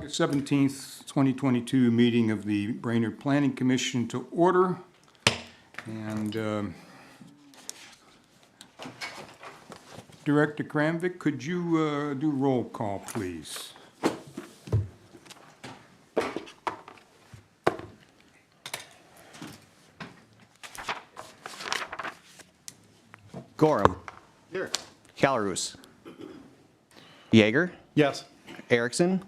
August 17th, 2022 meeting of the Brainerd Planning Commission to order. And Director Kramvik, could you do roll call, please? Gorham. Here. Callarus. Yeager. Yes. Erickson.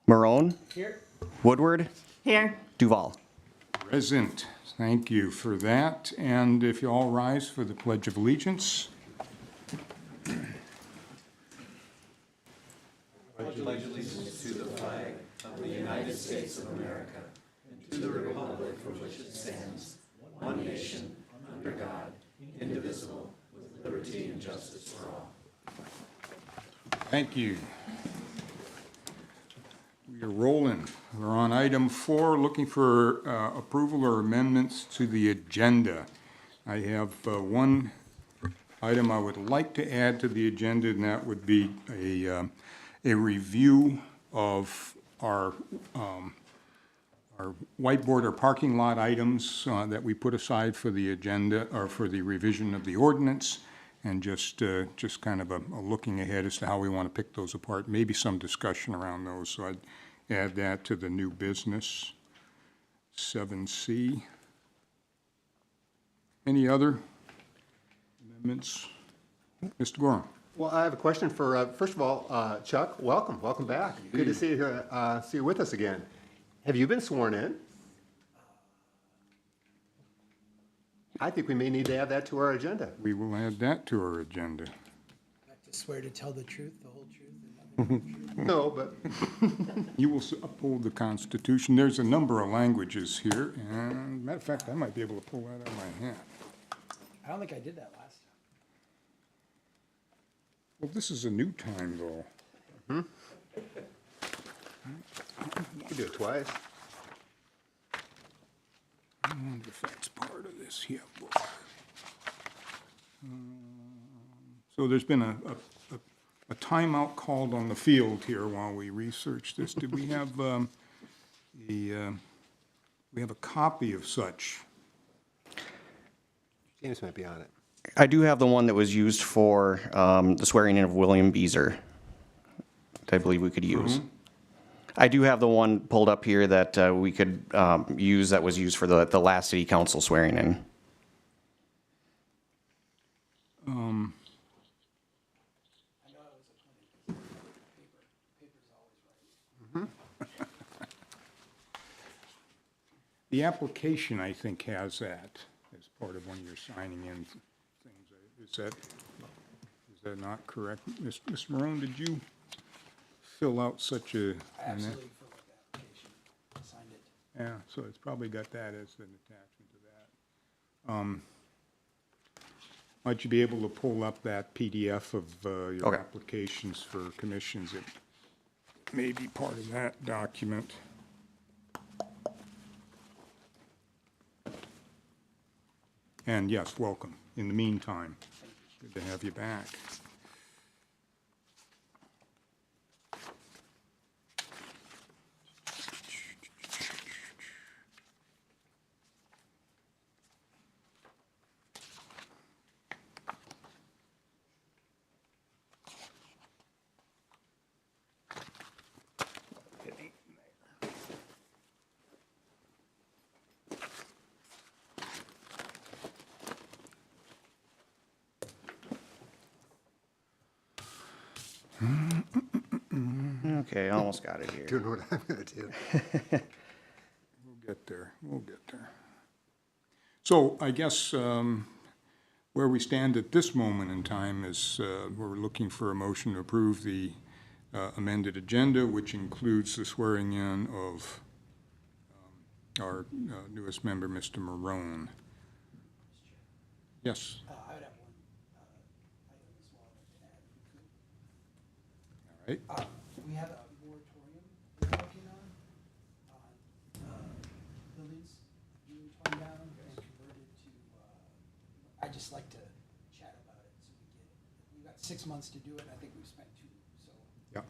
Marone. Here. Woodward. Here. Duval. Present. Thank you for that. And if you all rise for the Pledge of Allegiance. Thank you. We are rolling. We're on item 4, looking for approval or amendments to the agenda. I have one item I would like to add to the agenda, and that would be a review of our whiteboard or parking lot items that we put aside for the agenda or for the revision of the ordinance. And just kind of a looking ahead as to how we want to pick those apart, maybe some discussion around those. So I'd add that to the new business, 7C. Any other amendments? Mr. Gorham. Well, I have a question for, first of all, Chuck, welcome back. Good to see you with us again. Have you been sworn in? I think we may need to add that to our agenda. We will add that to our agenda. I have to swear to tell the truth, the whole truth, and nothing but the truth. No, but You will uphold the Constitution. There's a number of languages here, and matter of fact, I might be able to pull that out of my hat. I don't think I did that last time. Well, this is a new time, though. we do it twice. I wonder if that's part of this here book. So there's been a timeout called on the field here while we research this. Did we have we have a copy of such? James might be on it. I do have the one that was used for the swearing in of William Beezer that I believe we could use. I do have the one pulled up here that we could use that was used for the last city council swearing in. The application, I think, has that as part of when you're signing in things. Is that not correct? Mr. Marone, did you fill out such a? I absolutely filled out the application, signed it. Yeah, so it's probably got that as an attachment to that. Might you be able to pull up that PDF of your Okay. applications for commissions? It may be part of that document. And yes, welcome. In the meantime, good to have you back. Okay, I almost got it here. Doing what I'm going to do. We'll get there. We'll get there. So I guess where we stand at this moment in time is we're looking for a motion to approve the amended agenda, which includes the swearing in of our newest member, Mr. Marone. Yes. I would have one item as well I'd like to All right. add. We have a moratorium we're working on buildings being torn down and converted to, I'd just like to chat about it so we've got 6 months to do it. I think we've spent 2, so. Yeah.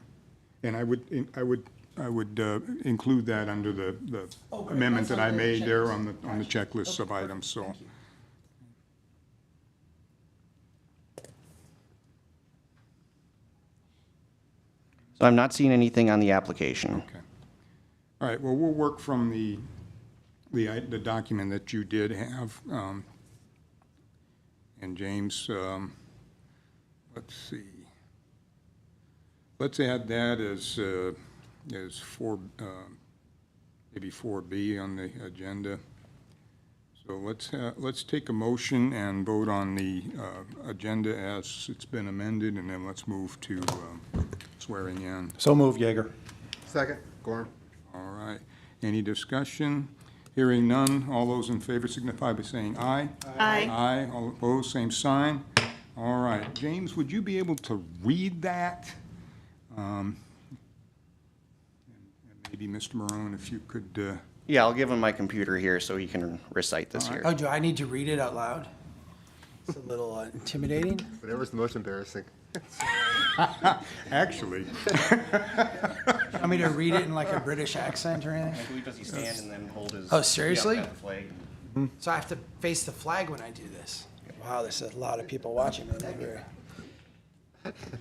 And I would include that under the Oh, great. amendment That's that I on the made there checklist. on the checklist of Okay, items, so. thank you. So I'm not seeing anything on the application. Okay. All right, well, we'll work from the document that you did have. And James, let's see. Let's add that as maybe 4B on the agenda. So let's take a motion and vote on the agenda as it's been amended, and then let's move to swearing in. So moved, Jaeger. Second, Gorham. All right. Any discussion? Hearing none. All those in favor signify by saying aye. Aye. Aye. All opposed, same sign. All right. James, would you be able to read that? And maybe Mr. Marone, if you could, Yeah, I'll give him my computer here so he can recite this here. Oh, do I need to read it out loud? It's a little intimidating. Whatever's the most embarrassing. actually, Want me to read it in like a British accent or anything? I believe does he stand and then hold his. Oh, seriously? Yeah, the flag. So I have to face the flag when I do this? Wow, there's a lot of people watching me.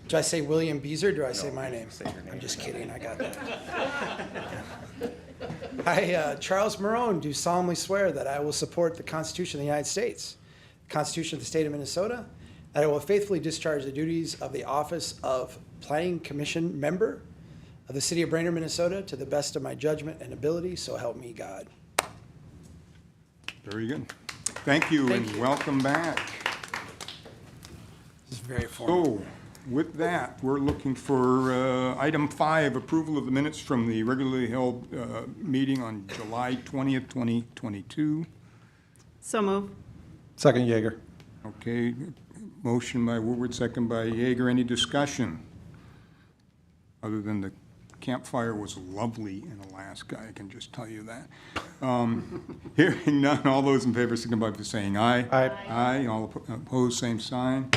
Do I say William Beezer, or do I say my name? say your name. I'm just kidding, I got that. I, Charles Marone, do solemnly swear that I will support the Constitution of the United States, the Constitution of the State of Minnesota, that I will faithfully discharge the duties of the office of Planning Commission member of the City of Brainerd, Minnesota, to the best of my judgment and ability, so help me God. very good. Thank you Thank and you. welcome back. This is very formal. So, with that, we're looking for item 5, approval of the minutes from the regularly held meeting on July 20th, 2022. So move. Second, Jaeger. Okay, motion by Woodward, second by Yeager. Any discussion? Other than the campfire was lovely in Alaska, I can just tell you that. Hearing none, all those in favor signify by saying aye. Aye. Aye, all opposed, same sign.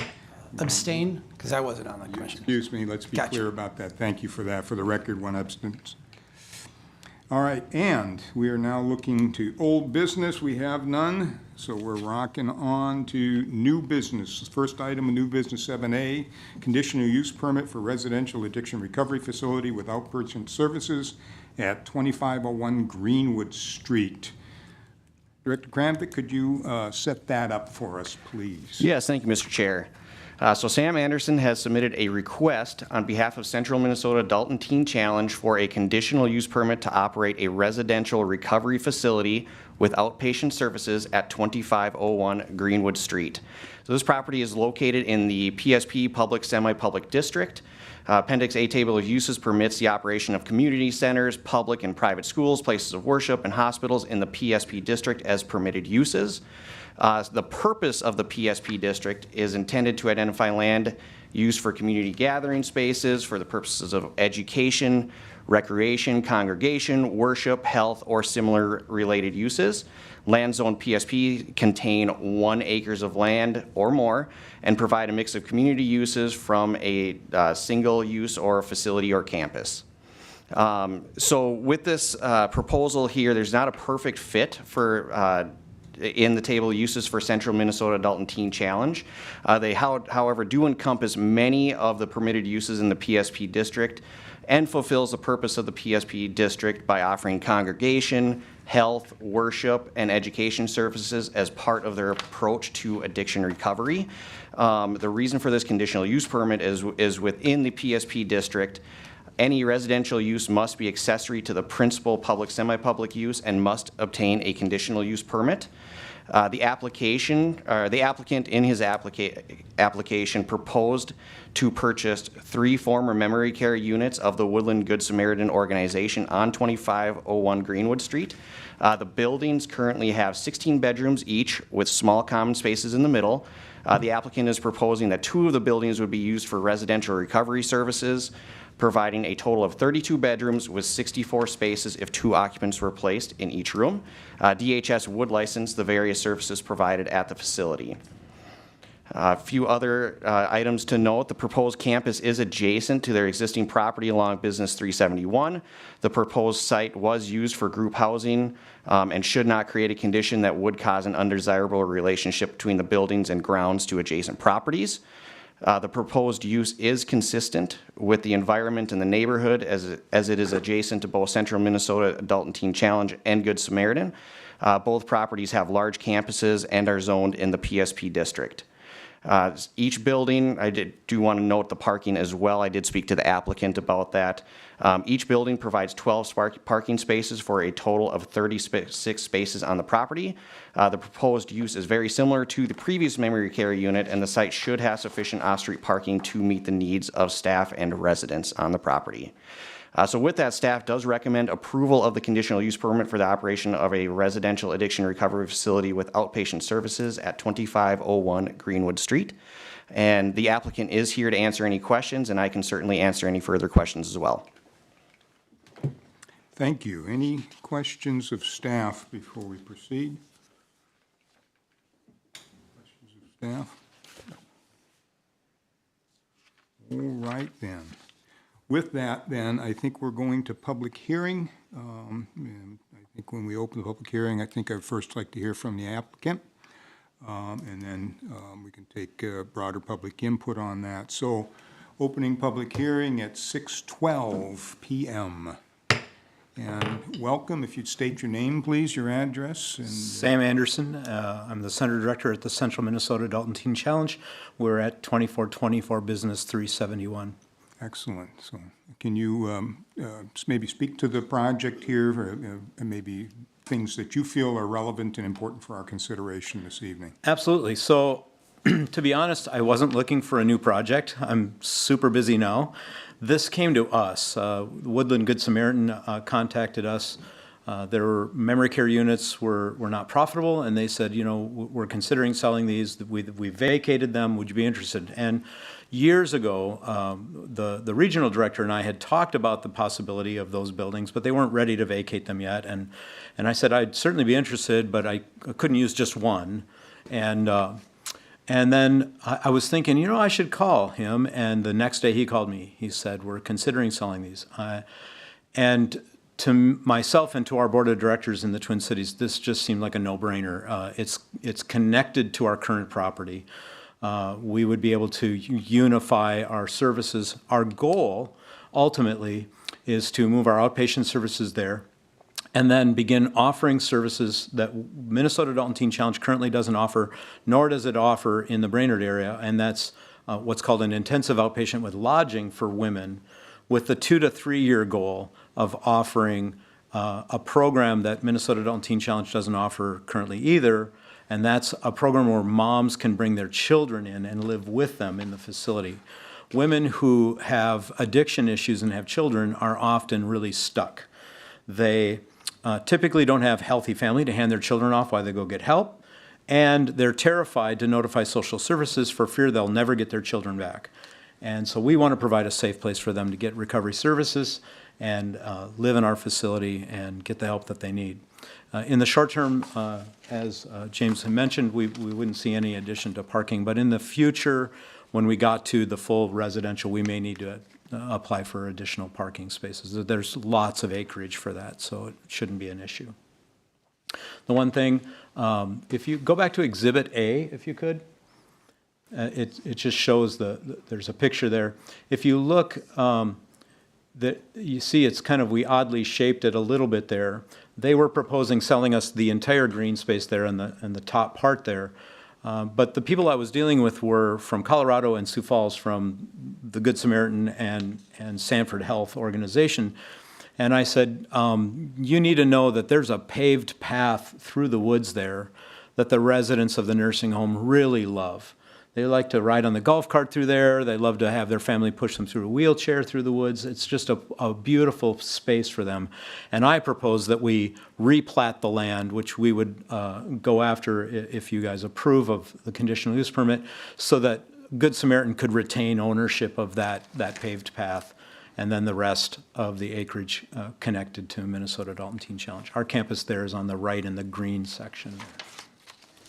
Abstain, because I wasn't on the commission. Excuse me, let's be Gotcha. clear about that. Thank you for that. For the record, one abstinence. All right, and we are now looking to old business. We have none, so we're rocking on to new business. First item, new business 7A, conditional use permit for residential addiction recovery facility with outpatient services at 2501 Greenwood Street. Director Kramvik, could you set that up for us, please? Yes, thank you, Mr. Chair. So Sam Anderson has submitted a request on behalf of Central Minnesota Adult and Teen Challenge for a conditional use permit to operate a residential recovery facility with outpatient services at 2501 Greenwood Street. So this property is located in the PSP Public Semi-Public District. Appendix A Table of Uses permits the operation of community centers, public and private schools, places of worship, and hospitals in the PSP district as permitted uses. The purpose of the PSP district is intended to identify land used for community gathering spaces for the purposes of education, recreation, congregation, worship, health, or similar related uses. Land zone PSP contain 1 acres of land or more and provide a mix of community uses from a single use or a facility or campus. So with this proposal here, there's not a perfect fit for in the table of uses for Central Minnesota Adult and Teen Challenge. They, however, do encompass many of the permitted uses in the PSP district and fulfills the purpose of the PSP district by offering congregation, health, worship, and education services as part of their approach to addiction recovery. The reason for this conditional use permit is within the PSP district. Any residential use must be accessory to the principal public semi-public use and must obtain a conditional use permit. The applicant in his application proposed to purchase 3 former memory care units of the Woodland Good Samaritan organization on 2501 Greenwood Street. The buildings currently have 16 bedrooms each with small common spaces in the middle. The applicant is proposing that 2 of the buildings would be used for residential recovery services, providing a total of 32 bedrooms with 64 spaces if 2 occupants were placed in each room. DHS would license the various services provided at the facility. A few other items to note. The proposed campus is adjacent to their existing property along Business 371. The proposed site was used for group housing and should not create a condition that would cause an undesirable relationship between the buildings and grounds to adjacent properties. The proposed use is consistent with the environment in the neighborhood as it is adjacent to both Central Minnesota Adult and Teen Challenge and Good Samaritan. Both properties have large campuses and are zoned in the PSP district. Each building, I do want to note the parking as well. I did speak to the applicant about that. Each building provides 12 parking spaces for a total of 36 spaces on the property. The proposed use is very similar to the previous memory care unit, and the site should have sufficient off-street parking to meet the needs of staff and residents on the property. So with that, staff does recommend approval of the conditional use permit for the operation of a residential addiction recovery facility with outpatient services at 2501 Greenwood Street. And the applicant is here to answer any questions, and I can certainly answer any further questions as well. Thank you. Any questions of staff before we proceed? Questions of staff? All right, then. With that, then, I think we're going to public hearing. And I think when we open the public hearing, I think I'd first like to hear from the applicant. And then we can take broader public input on that. So, opening public hearing at 6:12 p.m. And welcome, if you'd state your name, please, your address. And Sam Anderson. I'm the Center Director at the Central Minnesota Adult and Teen Challenge. We're at 2424 Business 371. excellent. So can you maybe speak to the project here, or and maybe things that you feel are relevant and important for our consideration this evening? Absolutely. So to be honest, I wasn't looking for a new project. I'm super busy now. This came to us. Woodland Good Samaritan contacted us. Their memory care units were not profitable, and they said, you know, we're considering selling these. We vacated them. Would you be interested? And years ago, the regional director and I had talked about the possibility of those buildings, but they weren't ready to vacate them yet. And I said I'd certainly be interested, but I couldn't use just one. And then I was thinking, you know, I should call him. And the next day he called me. He said, we're considering selling these. And to myself and to our board of directors in the Twin Cities, this just seemed like a no-brainer. It's connected to our current property. We would be able to unify our services. Our goal, ultimately, is to move our outpatient services there and then begin offering services that Minnesota Adult and Teen Challenge currently doesn't offer, nor does it offer in the Brainerd area, and that's what's called an intensive outpatient with lodging for women, with the 2 to 3 year goal of offering a program that Minnesota Adult and Teen Challenge doesn't offer currently either, and that's a program where moms can bring their children in and live with them in the facility. Women who have addiction issues and have children are often really stuck. They typically don't have healthy family to hand their children off while they go get help, and they're terrified to notify social services for fear they'll never get their children back. And so we want to provide a safe place for them to get recovery services and live in our facility and get the help that they need. In the short term, as James had mentioned, we wouldn't see any addition to parking, but in the future, when we got to the full residential, we may need to apply for additional parking spaces. There's lots of acreage for that, so it shouldn't be an issue. The one thing, if you go back to Exhibit A, if you could, it just shows there's a picture there. If you look, you see it's kind of, we oddly shaped it a little bit there. They were proposing selling us the entire green space there and the top part there. But the people I was dealing with were from Colorado and Sioux Falls, from the Good Samaritan and Sanford Health Organization. And I said, you need to know that there's a paved path through the woods there that the residents of the nursing home really love. They like to ride on the golf cart through there. They love to have their family push them through a wheelchair through the woods. It's just a beautiful space for them. And I propose that we replat the land, which we would go after if you guys approve of the conditional use permit, so that Good Samaritan could retain ownership of that paved path, and then the rest of the acreage connected to Minnesota Adult and Teen Challenge. Our campus there is on the right in the green section.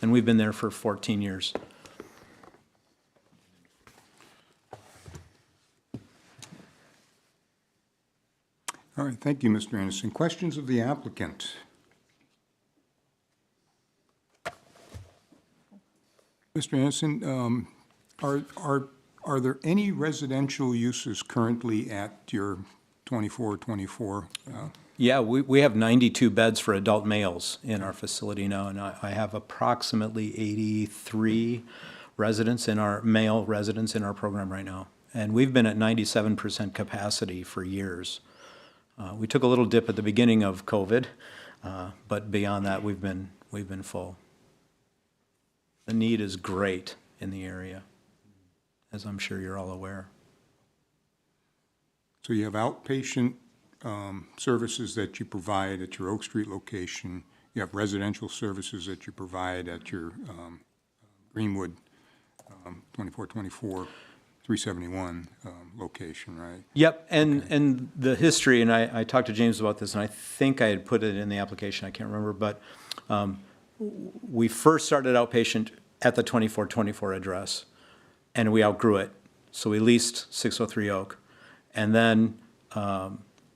And we've been there for 14 years. right, thank you, Mr. Anderson. Questions of the applicant? Mr. Anderson, are there any residential uses currently at your 2424? Yeah, we have 92 beds for adult males in our facility now, and I have approximately 83 male residents in our program right now. And we've been at 97% capacity for years. We took a little dip at the beginning of COVID, but beyond that, we've been full. The need is great in the area, as I'm sure you're all aware. So you have outpatient services that you provide at your Oak Street location. You have residential services that you provide at your Greenwood 2424 371 location, right? Yep, and the history, and I talked to James about this, and I think I had put it in the application, I can't remember, but we first started outpatient at the 2424 address, and we outgrew it. So we leased 603 Oak, and then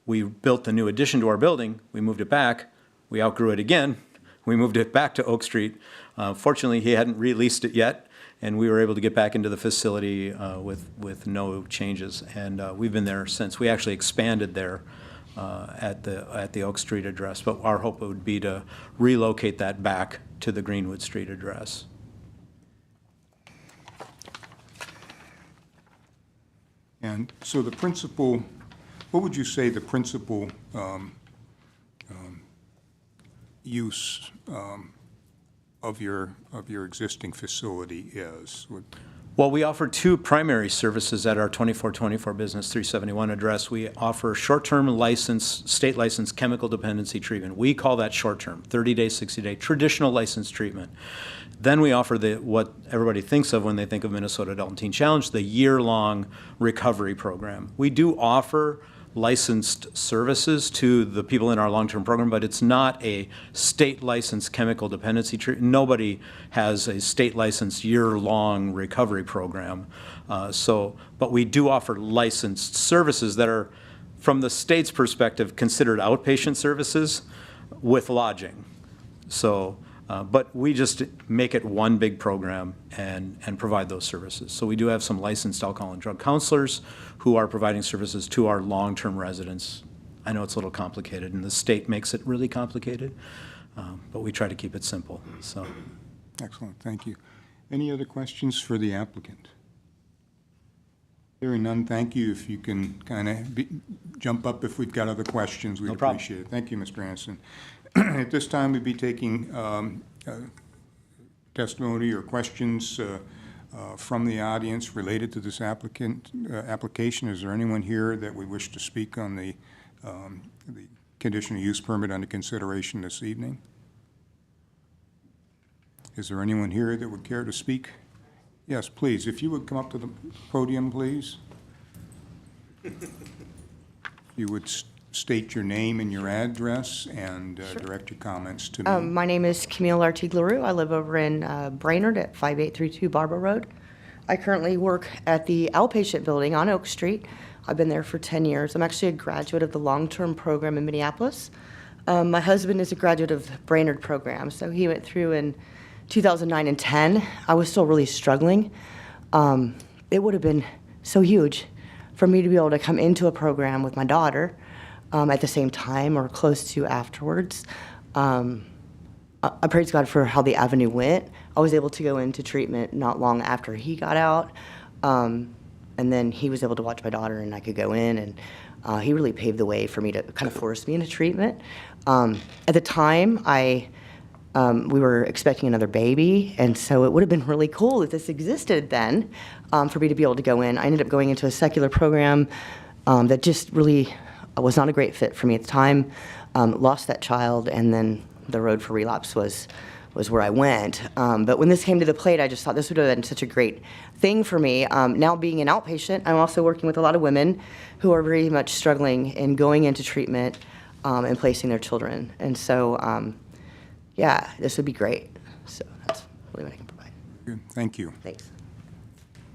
we built the new addition to our building, we moved it back, we outgrew it again, we moved it back to Oak Street. Fortunately, he hadn't released it yet, and we were able to get back into the facility with no changes. And we've been there since. We actually expanded there at the Oak Street address, but our hope would be to relocate that back to the Greenwood Street address. And so the principal, what would you say the principal use of your existing facility is? Well, we offer two primary services at our 2424 Business 371 address. We offer short-term license, state license chemical dependency treatment. We call that short-term, 30-day, 60-day, traditional license treatment. Then we offer what everybody thinks of when they think of Minnesota Adult and Teen Challenge, the year-long recovery program. We do offer licensed services to the people in our long-term program, but it's not a state licensed chemical dependency treatment. Nobody has a state licensed year-long recovery program. But we do offer licensed services that are, from the state's perspective, considered outpatient services with lodging. But we just make it one big program and provide those services. So we do have some licensed alcohol and drug counselors who are providing services to our long-term residents. I know it's a little complicated, and the state makes it really complicated, but we try to keep it simple. So, Excellent, thank you. Any other questions for the applicant? Hearing none, thank you. If you can kind of jump up if we've got other questions, we'd No problem. appreciate it. Thank you, Mr. Anderson. At this time, we'd be taking testimony or questions from the audience related to this application. Is there anyone here that we wish to speak on the conditional use permit under consideration this evening? Is there anyone here that would care to speak? Yes, please. If you would come up to the podium, please. You would state your name and your address and direct your comments to me. My name is Camille Artigue-LaRue. I live over in Brainerd at 5832 Barbara Road. I currently work at the outpatient building on Oak Street. I've been there for 10 years. I'm actually a graduate of the long-term program in Minneapolis. My husband is a graduate of the Brainerd program, so he went through in 2009 and 10. I was still really struggling. It would have been so huge for me to be able to come into a program with my daughter at the same time or close to afterwards. I praise God for how the avenue went. I was able to go into treatment not long after he got out, and then he was able to watch my daughter and I could go in, and he really paved the way for me to kind of force me into treatment. At the time, we were expecting another baby, and so it would have been really cool if this existed then for me to be able to go in. I ended up going into a secular program that just really was not a great fit for me at the time. Lost that child, and then the road for relapse was where I went. But when this came to the plate, I just thought this would have been such a great thing for me. Now being an outpatient, I'm also working with a lot of women who are very much struggling in going into treatment and placing their children. And so, yeah, this would be great. So that's really what I can provide. Good, thank you. Thanks.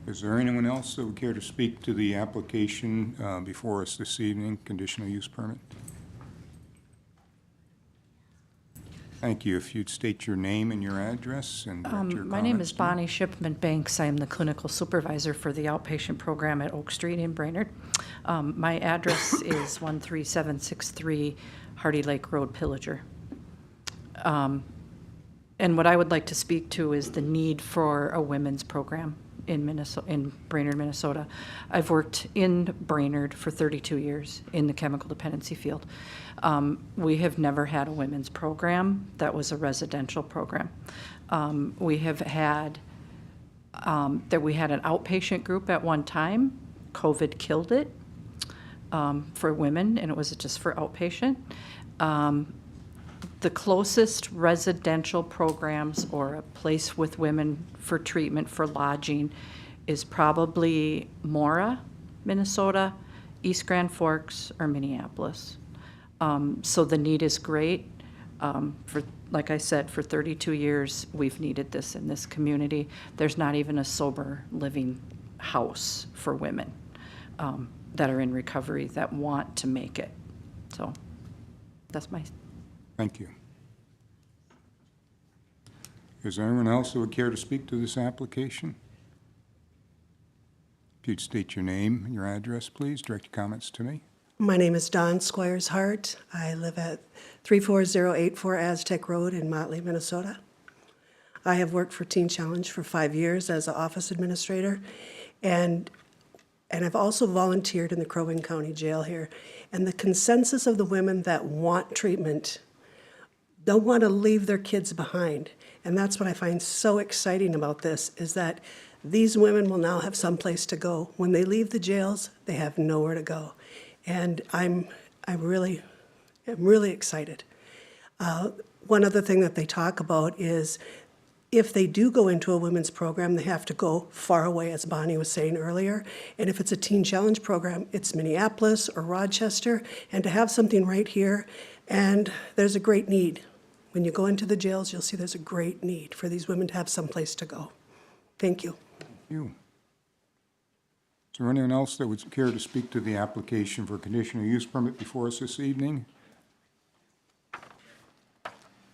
Is there anyone else that would care to speak to the application before us this evening, conditional use permit? Thank you. If you'd state your name and your address and direct your My name comments is to me. Bonnie Shipman Banks. I am the clinical supervisor for the outpatient program at Oak Street in Brainerd. My address is 13763 Hardy Lake Road, Pillager. And what I would like to speak to is the need for a women's program in Minnesota, in Brainerd, Minnesota. I've worked in Brainerd for 32 years in the chemical dependency field. We have never had a women's program that was a residential program. We have had we had an outpatient group at one time. COVID killed it for women, and it was just for outpatient. The closest residential programs or a place with women for treatment for lodging is probably Mora, Minnesota, East Grand Forks, or Minneapolis. So the need is great. Like I said, for 32 years, we've needed this in this community. There's not even a sober living house for women that are in recovery that want to make it. So that's my. Thank you. Is there anyone else who would care to speak to this application? If you'd state your name and your address, please, direct your comments to me. My name is Dawn Squires Hart. I live at 34084 Aztec Road in Motley, Minnesota. I have worked for Teen Challenge for 5 years as an office administrator, and I've also volunteered in the Crow Wing County Jail here. And the consensus of the women that want treatment don't want to leave their kids behind. And that's what I find so exciting about this, is that these women will now have someplace to go. When they leave the jails, they have nowhere to go. And I'm really excited. One other thing that they talk about is if they do go into a women's program, they have to go far away, as Bonnie was saying earlier. And if it's a Teen Challenge program, it's Minneapolis or Rochester. And to have something right here, and there's a great need. When you go into the jails, you'll see there's a great need for these women to have someplace to go. Thank you. Thank you. Is there anyone else that would care to speak to the application for a conditional use permit before us this evening?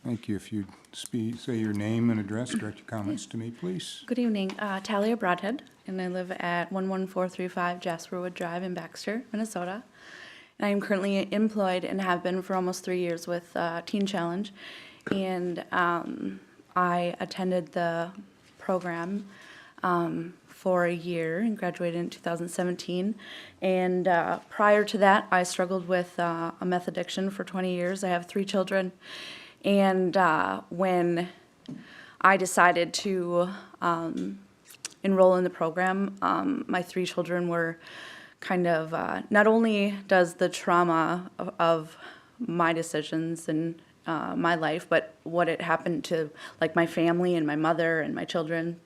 Thank you. If you'd say your name and address, direct your comments to me, please. Good evening, Talia Broadhead, and I live at 11435 Jasperwood Drive in Baxter, Minnesota. And I am currently employed and have been for almost 3 years with Teen Challenge. And I attended the program for a year and graduated in 2017. And prior to that, I struggled with a meth addiction for 20 years. I have 3 children. And when I decided to enroll in the program, my 3 children were kind of, not only does the trauma of my decisions and my life, but what it happened to like my family and my mother and my children,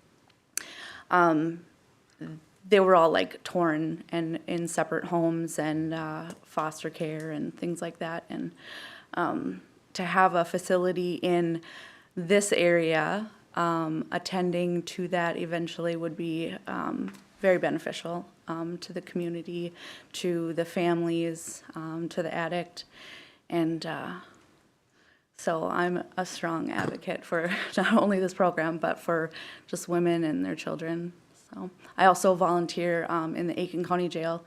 they were all like torn and in separate homes and foster care and things like that. And to have a facility in this area, attending to that eventually would be very beneficial to the community, to the families, to the addict. And so I'm a strong advocate for not only this program, but for just women and their children. So I also volunteer in the Aiken County Jail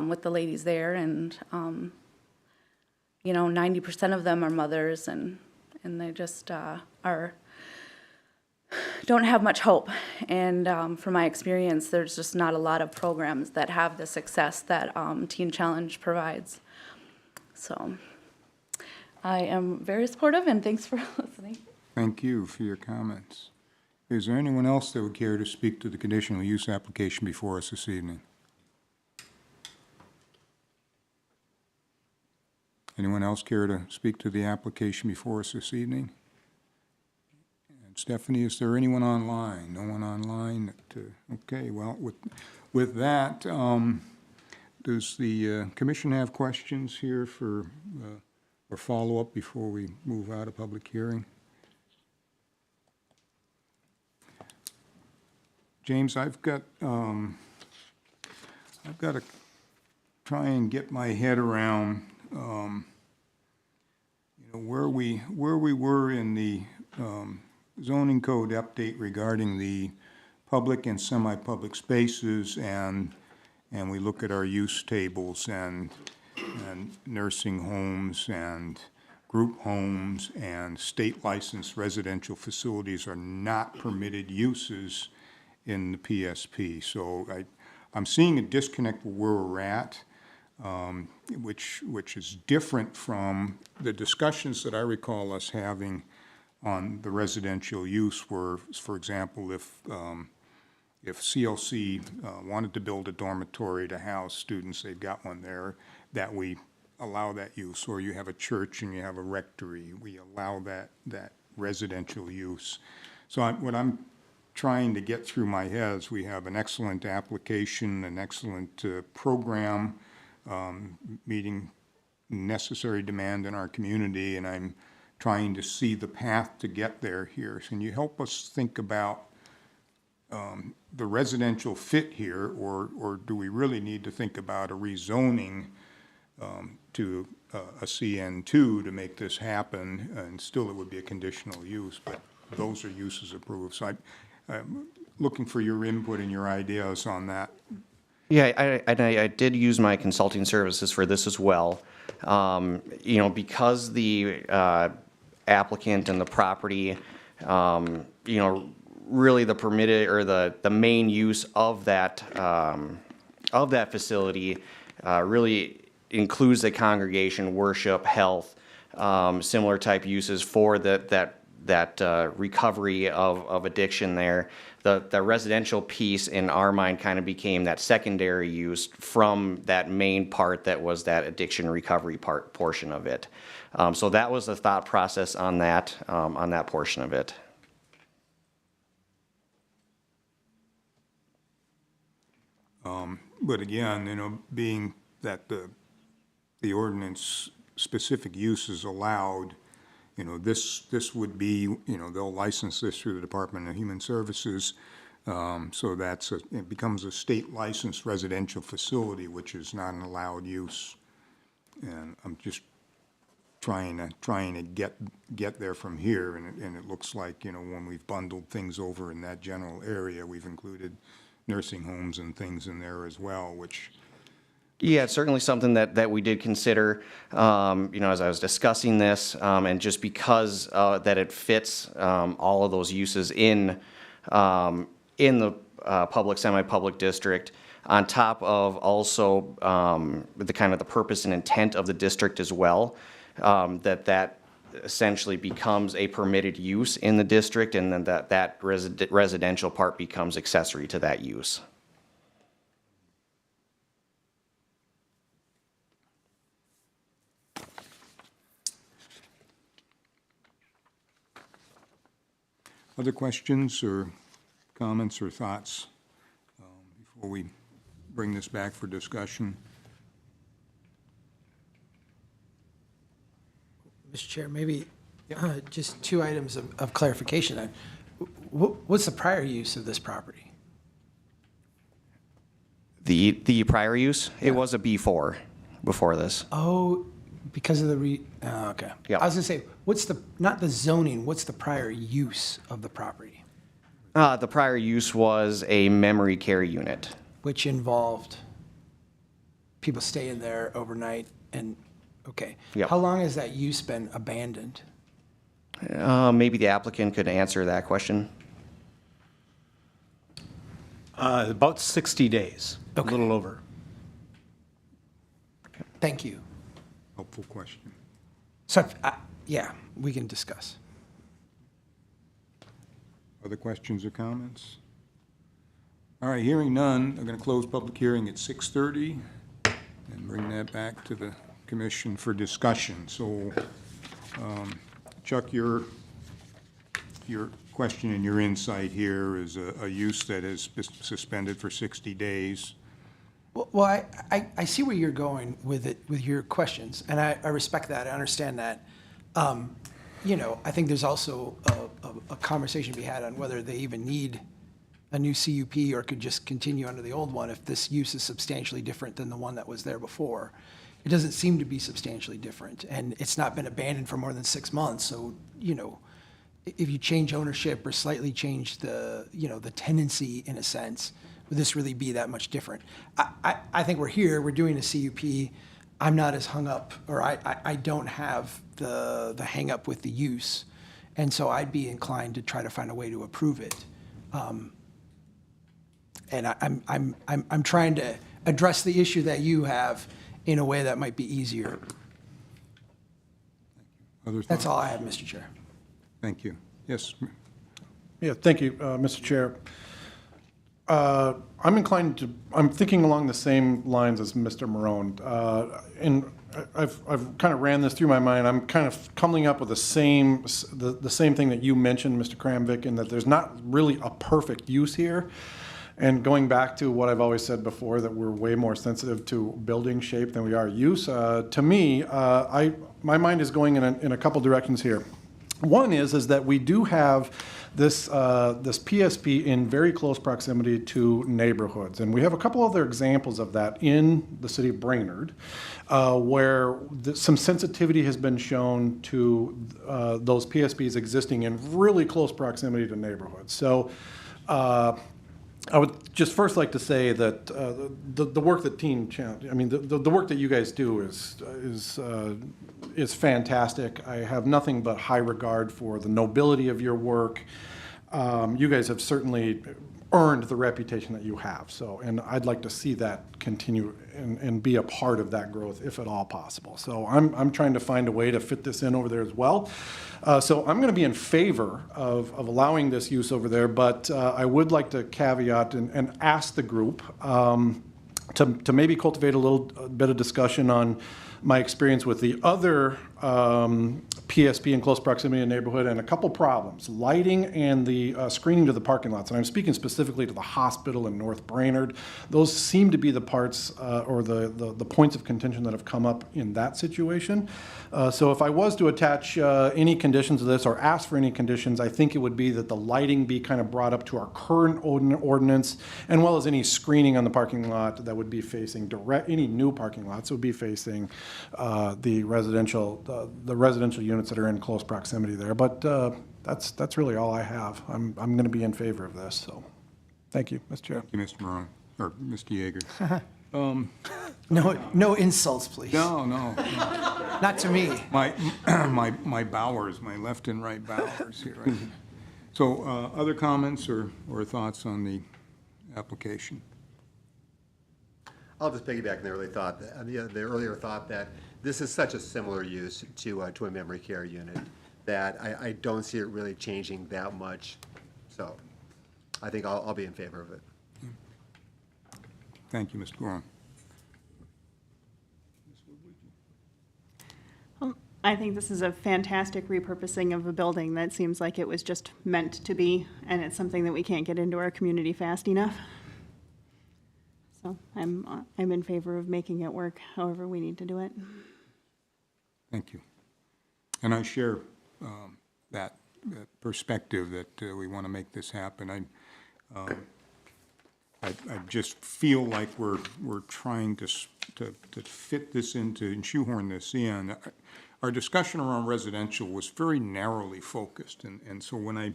with the ladies there, and 90% of them are mothers, and they just don't have much hope. And from my experience, there's just not a lot of programs that have the success that Teen Challenge provides. So I am very supportive, and thanks for listening. Thank you for your comments. Is there anyone else that would care to speak to the conditional use application before us this evening? Anyone else care to speak to the application before us this evening? And Stephanie, is there anyone online? No one online? Okay, well, with that, does the commission have questions here for or follow-up before we move out of public hearing? James, I've got to try and get my head around where we were in the zoning code update regarding the public and semi-public spaces, and we look at our use tables and nursing homes and group homes and state licensed residential facilities are not permitted uses in the PSP. So I'm seeing a disconnect where we're at, which is different from the discussions that I recall us having on the residential use where, for example, if CLC wanted to build a dormitory to house students, they've got one there, that we allow that use. Or you have a church and you have a rectory, we allow that residential use. So what I'm trying to get through my head is we have an excellent application, an excellent program, meeting necessary demand in our community, and I'm trying to see the path to get there here. Can you help us think about the residential fit here, or do we really need to think about a rezoning to a CN2 to make this happen? And still it would be a conditional use, but those are uses approved. So I'm looking for your input and your ideas on that. Yeah, I did use my consulting services for this as well. You know, because the applicant and the property, you know, really the permitted or the main use of that facility really includes the congregation, worship, health, similar type uses for that recovery of addiction there. The residential piece in our mind kind of became that secondary use from that main part that was that addiction recovery portion of it. So that was the thought process on that portion of it. But again, you know, being that the ordinance specific use is allowed, you know, this would be, you know, they'll license this through the Department of Human Services. So it becomes a state licensed residential facility, which is not an allowed use. And I'm just trying to get there from here. And it looks like, you know, when we've bundled things over in that general area, we've included nursing homes and things in there as well, which. Yeah, it's certainly something that we did consider, you know, as I was discussing this, and just because that it fits all of those uses in the public, semi-public district, on top of also the kind of the purpose and intent of the district as well, that essentially becomes a permitted use in the district, and then that residential part becomes accessory to that use. Other questions or comments or thoughts before we bring this back for discussion? Mr. Chair, maybe just two items of clarification. What's the prior use of this property? The prior use, it was a B4 before this. Oh, because of the okay. Yeah. I was gonna say, not the zoning, what's the prior use of the property? The prior use was a memory care unit. Which involved people staying there overnight and, okay. Yep. How long has that use been abandoned? Maybe the applicant could answer that question. About 60 days, a Okay. little over. Thank you. Helpful question. So, yeah, we can discuss. Other questions or comments? All right, hearing none, I'm going to close public hearing at 6:30 and bring that back to the commission for discussion. So, Chuck, your question and your insight here is a use that is suspended for 60 days. Well, I see where you're going with it, with your questions, and I respect that, I understand that. You know, I think there's also a conversation to be had on whether they even need a new CUP or could just continue under the old one if this use is substantially different than the one that was there before. It doesn't seem to be substantially different, and it's not been abandoned for more than 6 months, so, you know, if you change ownership or slightly change the, you know, the tendency in a sense, would this really be that much different? I think we're here, we're doing a CUP. I'm not as hung up, or I don't have the hang up with the use. And so I'd be inclined to try to find a way to approve it. And I'm trying to address the issue that you have in a way that might be easier. Other That's thoughts? all I have, Mr. Chair. Thank you. Yes, Yeah, thank you, Mr. Chair. I'm thinking along the same lines as Mr. Marone. And I've kind of ran this through my mind. I'm kind of coming up with the same thing that you mentioned, Mr. Kramvik, in that there's not really a perfect use here. And going back to what I've always said before, that we're way more sensitive to building shape than we are use. To me, my mind is going in a couple directions here. One is that we do have this PSP in very close proximity to neighborhoods. And we have a couple other examples of that in the city of Brainerd, where some sensitivity has been shown to those PSPs existing in really close proximity to neighborhoods. So I would just first like to say that the work that Teen Challenge, I mean, the work that you guys do is fantastic. I have nothing but high regard for the nobility of your work. You guys have certainly earned the reputation that you have. So, and I'd like to see that continue and be a part of that growth, if at all possible. So I'm trying to find a way to fit this in over there as well. So I'm going to be in favor of allowing this use over there, but I would like to caveat and ask the group to maybe cultivate a little bit of discussion on my experience with the other PSP in close proximity to neighborhood and a couple problems: lighting and the screening to the parking lots. And I'm speaking specifically to the hospital in North Brainerd. Those seem to be the parts or the points of contention that have come up in that situation. So if I was to attach any conditions to this or ask for any conditions, I think it would be that the lighting be kind of brought up to our current ordinance, as well as any screening on the parking lot that would be facing any new parking lots would be facing the residential units that are in close proximity there. But that's really all I have. I'm going to be in favor of this. So, thank you, Mr. Chair. thank you, Mr. Morone, or Mr. Yeager. No insults, please. No. Not to me. My bowers, my left and right bowers here. Right? So, other comments or thoughts on the application? I'll just piggyback on the earlier thought that this is such a similar use to a memory care unit that I don't see it really changing that much. So I think I'll be in favor of it. Thank you, Mr. Gorham. Well, I think this is a fantastic repurposing of a building that seems like it was just meant to be, and it's something that we can't get into our community fast enough. So I'm in favor of making it work however we need to do it. Thank you. And I share that perspective that we want to make this happen. I just feel like we're trying to fit this into and shoehorn this in. Our discussion around residential was very narrowly focused, and so when I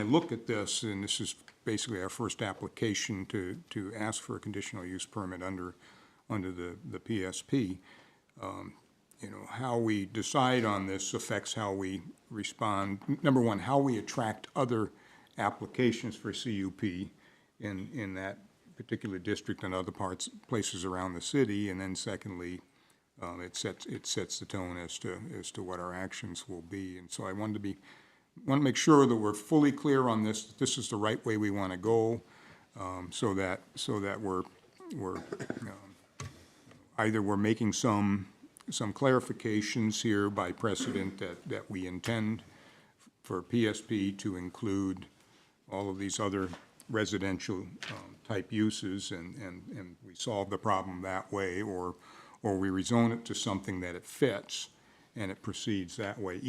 look at this, and this is basically our first application to ask for a conditional use permit under the PSP, how we decide on this affects how we respond. Number one, how we attract other applications for CUP in that particular district and other places around the city, and then secondly, it sets the tone as to what our actions will be. And so I want to make sure that we're fully clear on this. That this is the right way we want to go, so that we're either we're making some clarifications here by precedent that we intend for PSP to include all of these other residential type uses, and we solve the problem that way, or we rezone it to something that it fits and it proceeds that way.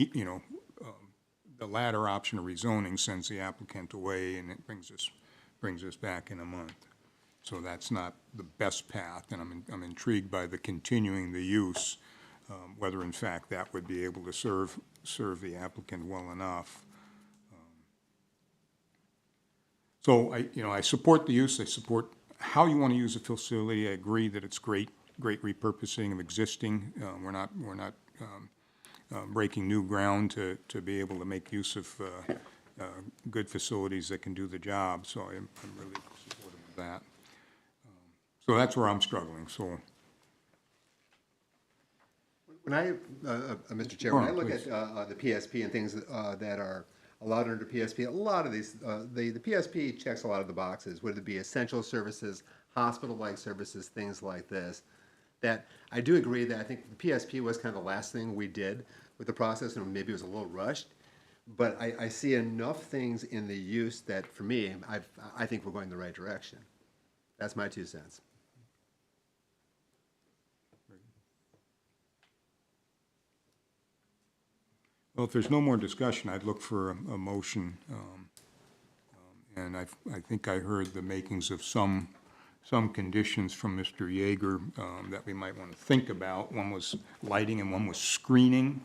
The latter option of rezoning sends the applicant away, and it brings us back in a month. So that's not the best path, and I'm intrigued by the continuing the use, whether in fact that would be able to serve the applicant well enough. So I support the use, I support how you want to use the facility. I agree that it's great repurposing of existing. We're not breaking new ground to be able to make use of good facilities that can do the job, so I'm really supportive of that. So that's where I'm struggling, so. When I, Mr. Chair, when I look Please. at the PSP and things that are allowed under PSP, a lot of these, the PSP checks a lot of the boxes, whether it be essential services, hospital-like services, things like this, that I do agree that I think the PSP was kind of the last thing we did with the process, and maybe it was a little rushed, but I see enough things in the use that, for me, I think we're going in the right direction. That's my 2 cents. Well, if there's no more discussion, I'd look for a motion. And I think I heard the makings of some conditions from Mr. Yeager that we might want to think about. One was lighting and one was screening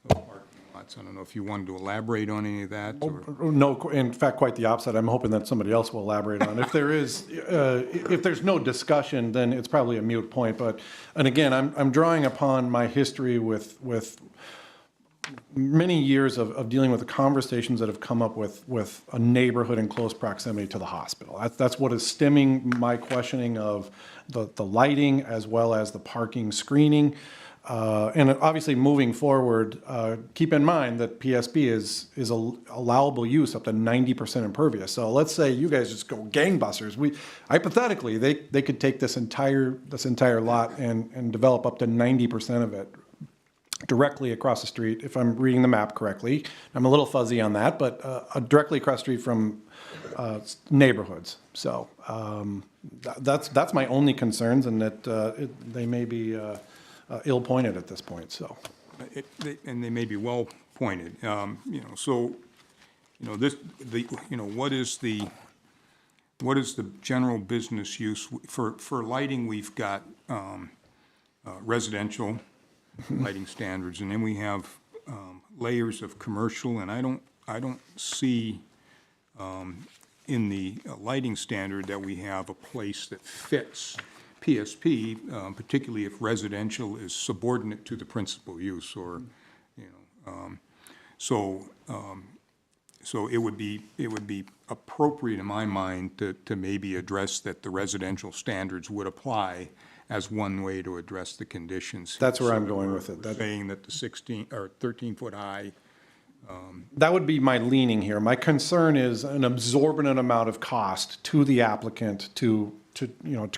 of parking lots. I don't know if you wanted to elaborate on any of that, or? No, in fact, quite the opposite. I'm hoping that somebody else will elaborate on it. If there is, if there's no discussion, then it's probably a moot point. But, and again, I'm drawing upon my history with many years of dealing with the conversations that have come up with a neighborhood in close proximity to the hospital. That's what is stemming my questioning of the lighting as well as the parking screening. And obviously, moving forward, keep in mind that PSP is allowable use up to 90% impervious. So let's say you guys just go gangbusters. Hypothetically, they could take this entire lot and develop up to 90% of it directly across the street, if I'm reading the map correctly. I'm a little fuzzy on that, but directly across the street from neighborhoods. So that's my only concerns, and that they may be ill-pointed at this point. So, And they may be well pointed. What is the general business use for lighting? We've got residential lighting standards, and then we have layers of commercial, and I don't see in the lighting standard that we have a place that fits PSP, particularly if residential is subordinate to the principal use, or so it would be appropriate in my mind to maybe address that the residential standards would apply as one way to address the conditions. that's where I'm going with it. Saying that the 16 or 13-foot high. That would be my leaning here. My concern is an absorbent amount of cost to the applicant to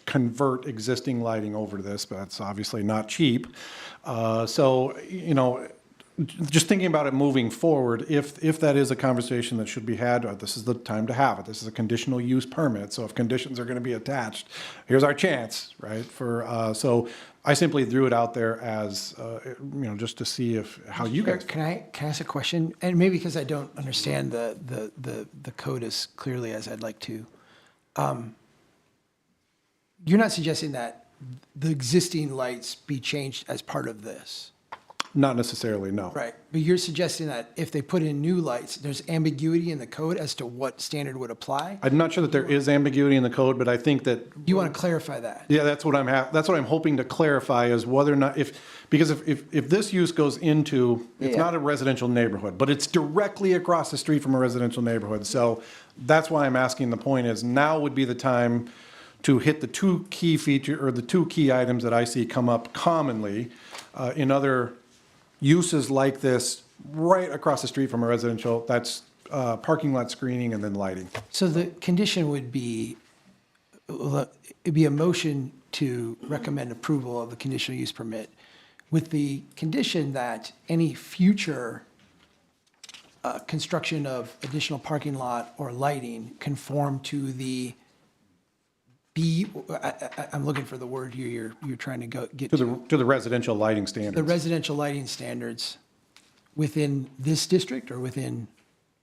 convert existing lighting over to this, but it's obviously not cheap. So, just thinking about it moving forward, if that is a conversation that should be had, this is the time to have it. This is a conditional use permit, so if conditions are going to be attached, here's our chance, right? So I simply threw it out there as, just to see how you guys. Can I ask a question? And maybe because I don't understand the code as clearly as I'd like to. You're not suggesting that the existing lights be changed as part of this? Not necessarily, no. Right, but you're suggesting that if they put in new lights, there's ambiguity in the code as to what standard would apply? I'm not sure that there is ambiguity in the code, but I think that. You want to clarify that? Yeah, that's what I'm hoping to clarify, is whether or not, because if this use goes into, it's Yeah. not a residential neighborhood, but it's directly across the street from a residential neighborhood. So that's why I'm asking, the point is, now would be the time to hit the two key items that I see come up commonly in other uses like this, right across the street from a residential. That's parking lot screening and then lighting. So the condition would be, it'd be a motion to recommend approval of the conditional use permit with the condition that any future construction of additional parking lot or lighting conform to the I'm looking for the word here you're trying to get To the residential lighting standards. the residential lighting standards within this district or within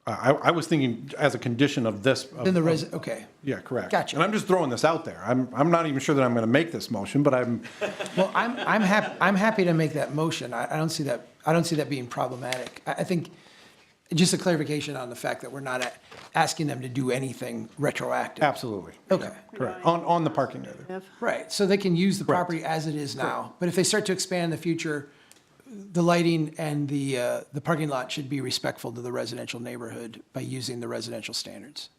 I was thinking as a condition of this. Then the okay. Yeah, correct. Gotcha. And I'm just throwing this out there. I'm not even sure that I'm going to make this motion, but I'm, Well, I'm happy to make that motion. I don't see that being problematic. I think just a clarification on the fact that we're not asking them to do anything retroactive. absolutely. Okay. Correct. On the parking area. Right, so they can use the property as it is now. But if they start to expand in the future, the lighting and the parking lot should be respectful to the residential neighborhood by using the residential standards.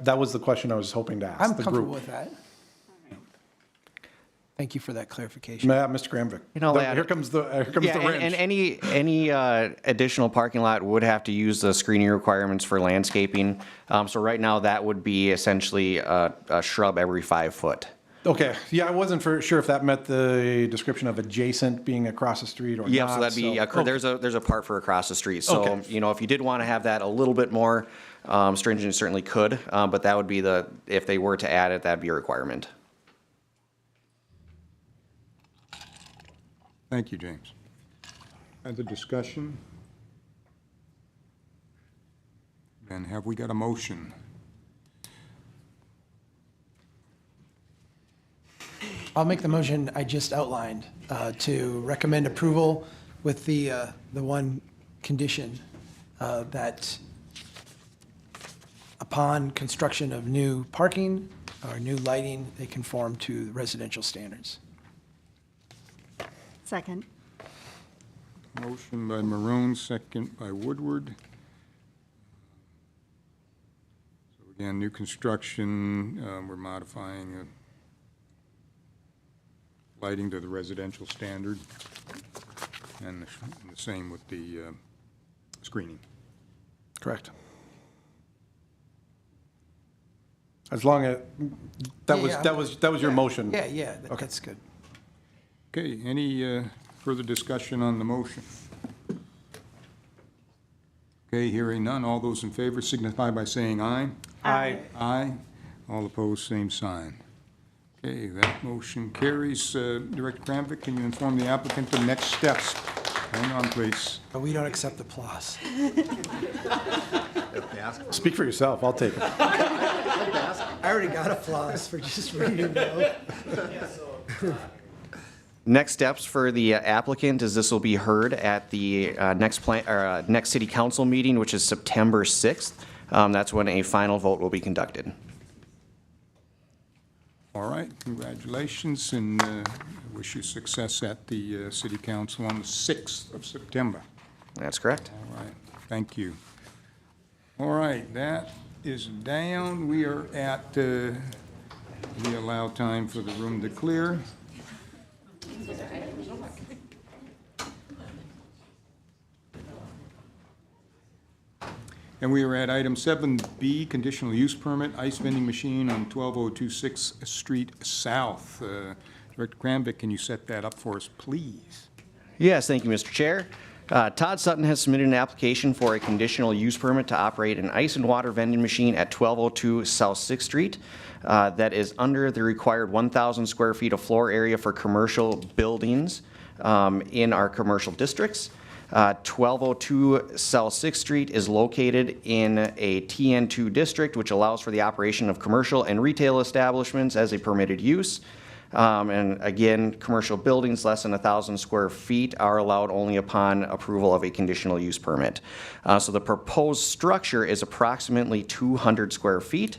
That was the question I was hoping to ask I'm the comfortable group. with that. Thank you for that clarification. Mr. Gramvic. You know, Here comes the Yeah, wrench. and any additional parking lot would have to use the screening requirements for landscaping. So right now, that would be essentially a shrub every 5 foot. Okay, yeah, I wasn't sure if that met the description of adjacent being across the street or not. Yeah, so that'd be, okay. there's a part for across the street. So, Okay. you know, if you did want to have that a little bit more stringent, you certainly could. But that would be if they were to add it, that'd be a requirement. Thank you, James. Other discussion? Then have we got a motion? I'll make the motion I just outlined to recommend approval with the one condition that upon construction of new parking or new lighting, they conform to the residential standards. Second. Motion by Maroon, second by Woodward. So again, new construction, we're modifying lighting to the residential standard, and the same with the screening. Correct. As long as, Yeah, that was your motion. Yeah, that's good. Okay, any further discussion on the motion? Okay, hearing none, all those in favor signify by saying aye. Aye. Aye. All opposed, same sign. Okay, that motion carries. Director Kramvik, can you inform the applicant of next steps? Hang on, please. But we don't accept applause. Speak for yourself, I'll take it. I already got applause for just reading no. Next steps for the applicant is this will be heard at the next city council meeting, which is September 6th. That's when a final vote will be conducted. All right, congratulations, and wish you success at the city council on the 6th of September. That's correct. All right, thank you. All right, that is down. We are at, we allow time for the room to clear. And we are at item 7B, conditional use permit, ice vending machine on 12026 Street South. Director Kramvik, can you set that up for us, please? Yes, thank you, Mr. Chair. Todd Sutton has submitted an application for a conditional use permit to operate an ice and water vending machine at 1202 South 6th Street. That is under the required 1,000 square feet of floor area for commercial buildings in our commercial districts. 1202 South 6th Street is located in a TN2 district, which allows for the operation of commercial and retail establishments as a permitted use. And again, commercial buildings less than 1,000 square feet are allowed only upon approval of a conditional use permit. So the proposed structure is approximately 200 square feet.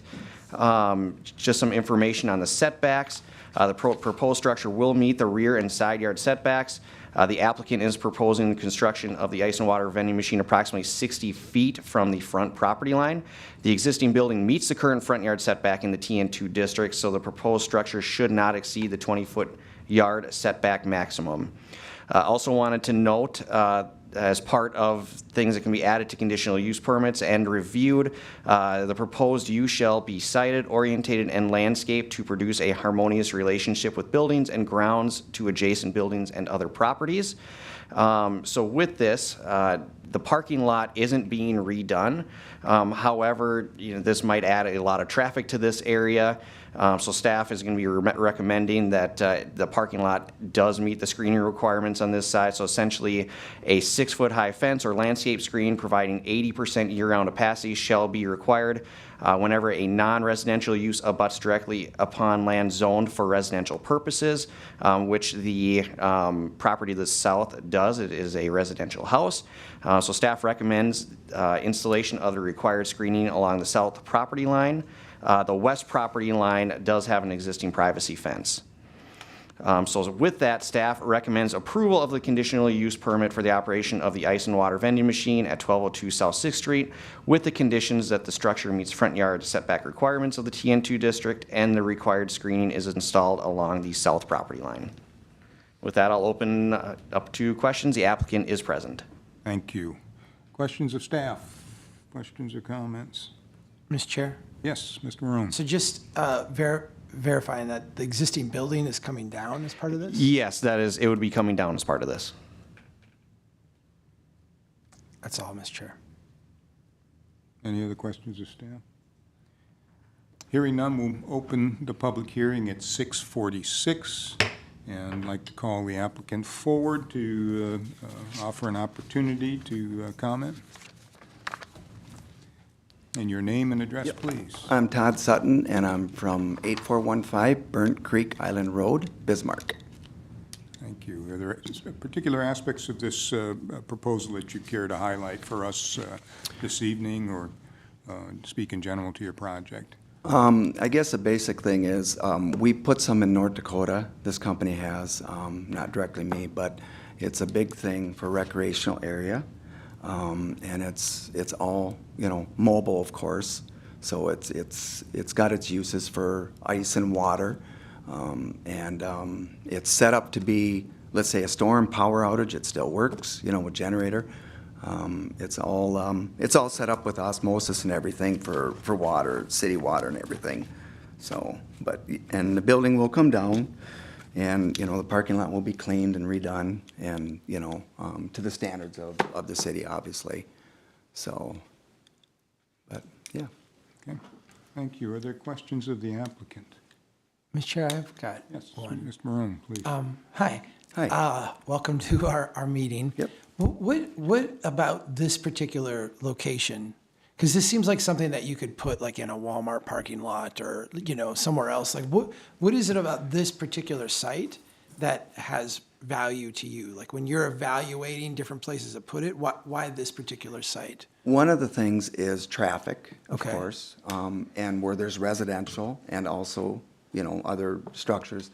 Just some information on the setbacks. The proposed structure will meet the rear and side yard setbacks. The applicant is proposing the construction of the ice and water vending machine approximately 60 feet from the front property line. The existing building meets the current front yard setback in the TN2 district, so the proposed structure should not exceed the 20-foot yard setback maximum. Also wanted to note, as part of things that can be added to conditional use permits and reviewed, the proposed use shall be sited, orientated, and landscaped to produce a harmonious relationship with buildings and grounds to adjacent buildings and other properties. So with this, The parking lot isn't being redone. However, this might add a lot of traffic to this area. So staff is going to be recommending that the parking lot does meet the screening requirements on this side. So essentially, a 6-foot high fence or landscape screen providing 80% year-round opacity shall be required whenever a non-residential use abuts directly upon land zoned for residential purposes, which the property to the south does. It is a residential house. So staff recommends installation of the required screening along the south property line. The west property line does have an existing privacy fence. So with that, staff recommends approval of the conditional use permit for the operation of the ice and water vending machine at 1202 South 6th Street with the conditions that the structure meets front yard setback requirements of the TN2 district and the required screening is installed along the south property line. With that, I'll open up to questions. The applicant is present. Thank you. Questions of staff? Questions or comments? Mr. Chair? Yes, Mr. Maroon. So just verifying that the existing building is coming down as part of this? Yes, it would be coming down as part of this. That's all, Mr. Chair. Any other questions of staff? Hearing none, we'll open the public hearing at 6:46. And I'd like to call the applicant forward to offer an opportunity to comment. And your name and address, please. I'm Todd Sutton, and I'm from 8415 Burnt Creek Island Road, Bismarck. Thank you. Are there particular aspects of this proposal that you care to highlight for us this evening, or speak in general to your project? I guess the basic thing is we put some in North Dakota. This company has, not directly me, but it's a big thing for recreational area. And it's all, mobile, of course. So it's got its uses for ice and water. It's set up to be, let's say, a storm power outage. It still works, with generator. It's all set up with osmosis and everything for water, city water and everything. So, and the building will come down. And, the parking lot will be cleaned and redone and, to the standards of the city, obviously. So, but, yeah. Okay. Thank you. Are there questions of the applicant? Mr. Chair, I've got Yes, one. Mr. Maroon, please. Hi. Hi. Welcome to our meeting. Yep. What about this particular location? Because this seems like something that you could put like in a Walmart parking lot or, somewhere else. Like what is it about this particular site that has value to you? Like when you're evaluating different places to put it, why this particular site? One of the things is traffic, of Okay. course, and where there's residential and also, other structures.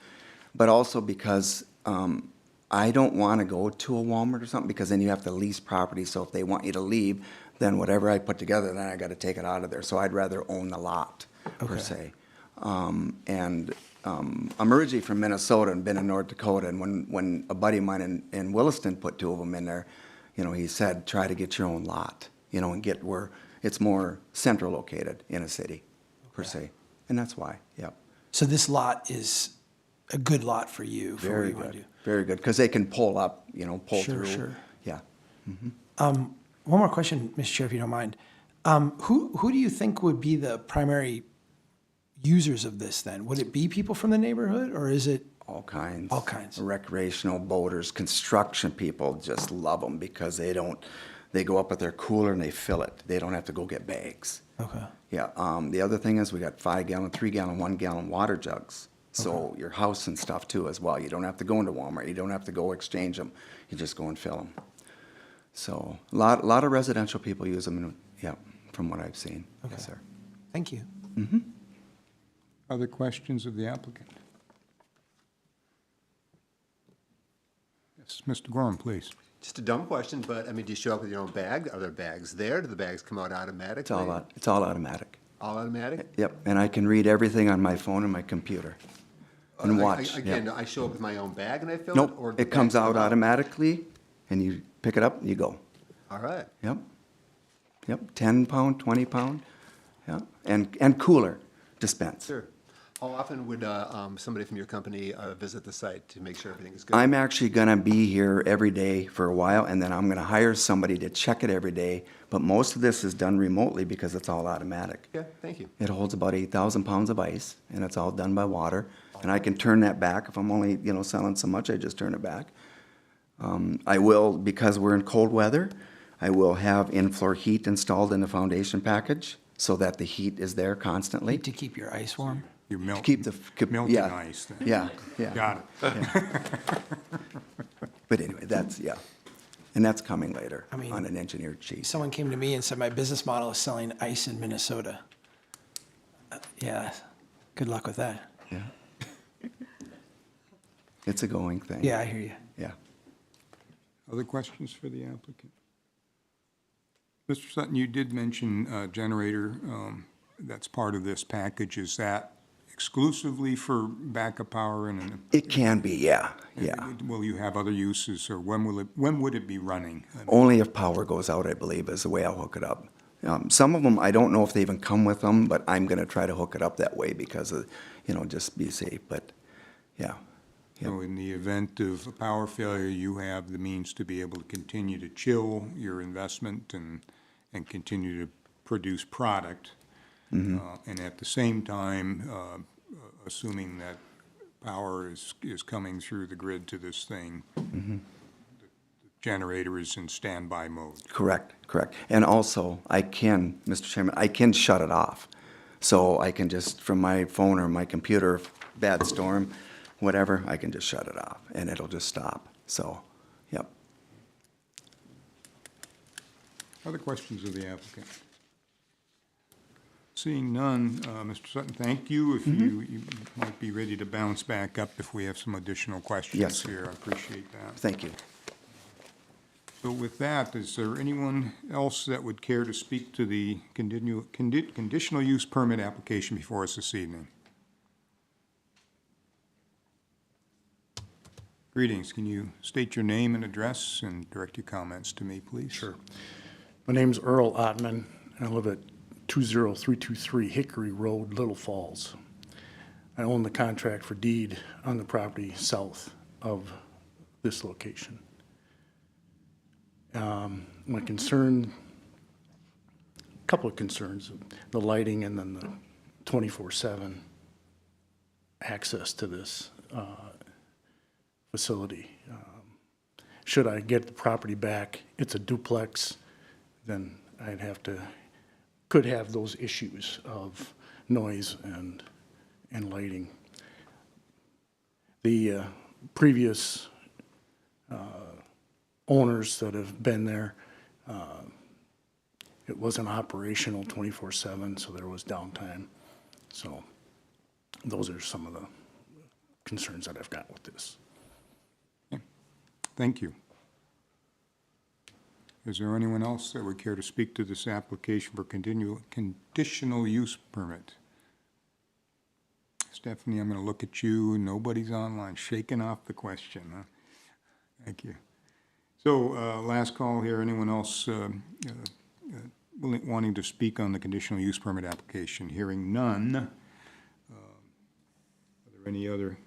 But also because I don't want to go to a Walmart or something because then you have to lease property. So if they want you to leave, then whatever I put together, then I got to take it out of there. So I'd rather own the lot, per se. I'm originally from Minnesota and been in North Dakota. And when a buddy of mine in Williston put 2 of them in there, he said, try to get your own lot, and get where it's more central located in a city, per se. And that's why, yep. So this lot is a good lot for you. For what Very you want to good, do. very good. Because they can pull up, pull Sure, through. sure. Yeah. One more question, Mr. Chair, if you don't mind. Who do you think would be the primary users of this then? Would it be people from the neighborhood or is it? All kinds. All kinds. Recreational boaters, construction people just love them because they go up with their cooler and they fill it. They don't have to go get bags. Okay. Yeah, the other thing is we got 5-gallon, 3-gallon, 1-gallon water jugs. So your house and stuff too as well. You don't have to go into Walmart. You don't have to go exchange them. You just go and fill them. So a lot of residential people use them, from what I've seen. Okay. Yes, sir. Thank you. Other questions of the applicant? Yes, Mr. Gorham, please. Just a dumb question, but, do you show up with your own bag? Are there bags there? Do the bags come out automatically? It's all automatic. All automatic? Yep, and I can read everything on my phone and my computer and watch. Again, Yep. I show up with my own bag and I fill it? Nope, Or the it comes bags out come automatically and you pick it up and you go. All right. Yep. 10 pound, 20 pound, yeah, and cooler dispense. Sure. How often would somebody from your company visit the site to make sure everything is good? I'm actually gonna be here every day for a while, and then I'm gonna hire somebody to check it every day. But most of this is done remotely because it's all automatic. Okay, thank you. It holds about 8,000 pounds of ice, and it's all done by water. And I can turn that back. If I'm only, selling so much, I just turn it back. I will, because we're in cold weather, I will have in-floor heat installed in the foundation package so that the heat is there constantly. To keep your ice warm? You're Keep the, melting yeah, ice then. yeah, yeah. Got it. But anyway, and that's coming later I mean- on an engineered sheet. Someone came to me and said, my business model is selling ice in Minnesota. Yeah, good luck with that. Yeah. It's a going thing. Yeah, I hear you. Yeah. Other questions for the applicant? Mr. Sutton, you did mention generator that's part of this package. Is that exclusively for backup power and? It can be, yeah, yeah. Will you have other uses, or when would it be running? Only if power goes out, I believe, is the way I'll hook it up. Some of them, I don't know if they even come with them, but I'm gonna try to hook it up that way because of, just be safe, but, yeah. So in the event of a power failure, you have the means to be able to continue to chill your investment and continue to produce product. And at the same time, assuming that power is coming through the grid to this thing, the generator is in standby mode. Correct. And also, Mr. Chairman, I can shut it off. So I can just, from my phone or my computer, bad storm, whatever, I can just shut it off and it'll just stop. So, yep. Other questions of the applicant? Seeing none, Mr. Sutton, thank you. If you might be ready to bounce back up if we have some additional questions Yes, sir. here. I appreciate that. Thank you. So with that, is there anyone else that would care to speak to the conditional use permit application before us this evening? Greetings. Can you state your name and address and direct your comments to me, please? Sure. My name's Earl Ottman, and I live at 20323 Hickory Road, Little Falls. I own the contract for deed on the property south of this location. My concern, a couple of concerns, the lighting and then the 24/7 access to this facility. Should I get the property back, it's a duplex, then could have those issues of noise and lighting. The previous owners that have been there, it wasn't operational 24/7, so there was downtime. So those are some of the concerns that I've got with this. Thank you. Is there anyone else that would care to speak to this application for conditional use permit? Stephanie, I'm going to look at you. Nobody's online, shaking off the question, huh? Thank you. So, last call here. Anyone else wanting to speak on the conditional use permit application? Hearing none. Are there any other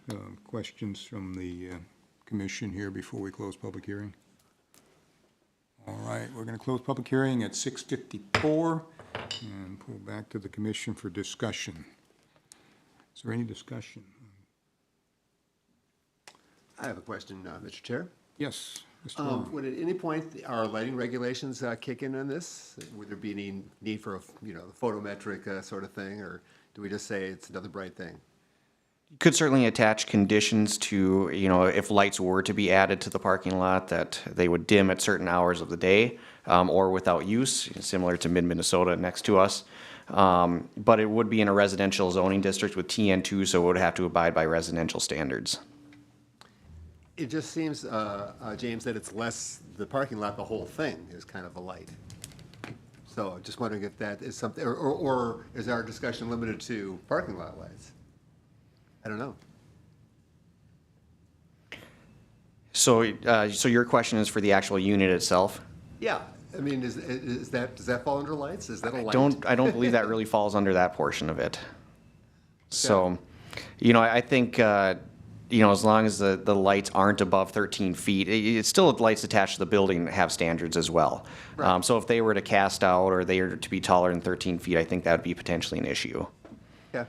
questions from the commission here before we close public hearing? All right, we're going to close public hearing at 6:54 and pull back to the commission for discussion. Is there any discussion? I have a question, Mr. Chair. Yes, Mr. Warren. Would at any point our lighting regulations kick in on this? Would there be any need for a, photometric sort of thing, or do we just say it's another bright thing? Could certainly attach conditions to, if lights were to be added to the parking lot, that they would dim at certain hours of the day or without use, similar to mid-Minnesota next to us. But it would be in a residential zoning district with TN2, so it would have to abide by residential standards. It just seems, James, that it's less the parking lot, the whole thing is kind of a light. So just wondering if that is something, or is our discussion limited to parking lot lights? I don't know. So your question is for the actual unit itself? Yeah, I mean, does that fall under lights? Is that a light? I don't believe that really falls under that portion of it. So, You know, I think, you know, as long as the lights aren't above 13 feet, it's still lights attached to the building that have standards as well. So if they were to cast out or they were to be taller than 13 feet, I think that would be potentially an issue. Yeah.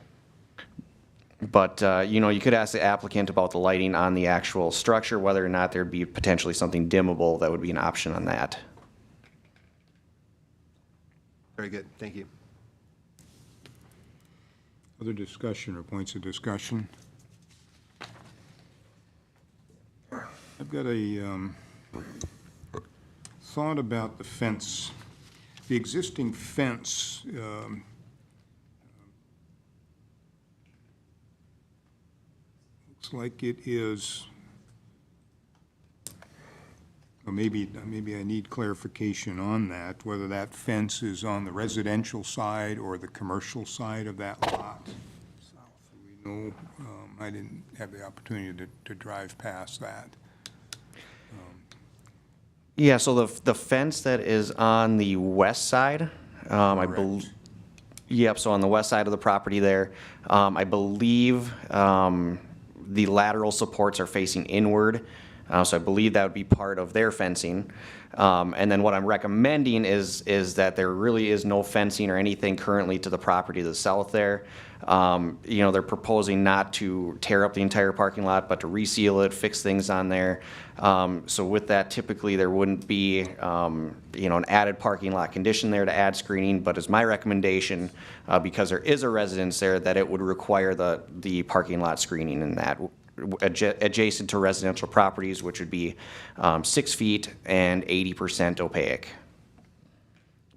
But, you know, you could ask the applicant about the lighting on the actual structure, whether or not there'd be potentially something dimmable that would be an option on that. Very good, thank you. Other discussion or points of discussion? I've got a thought about the fence. The existing fence looks like it is, or maybe I need clarification on that, whether that fence is on the residential side or the commercial side of that lot. We know, I didn't have the opportunity to drive past that. Yeah, so the fence that is on the west side, I believe, Correct. yep, so on the west side of the property there, I believe the lateral supports are facing inward, so I believe that would be part of their fencing. And then what I'm recommending is that there really is no fencing or anything currently to the property to the south there. You know, they're proposing not to tear up the entire parking lot, but to reseal it, fix things on there. So with that, typically there wouldn't be, you know, an added parking lot condition there to add screening, but it's my recommendation, because there is a residence there, that it would require the parking lot screening in that, adjacent to residential properties, which would be 6 feet and 80% opaque.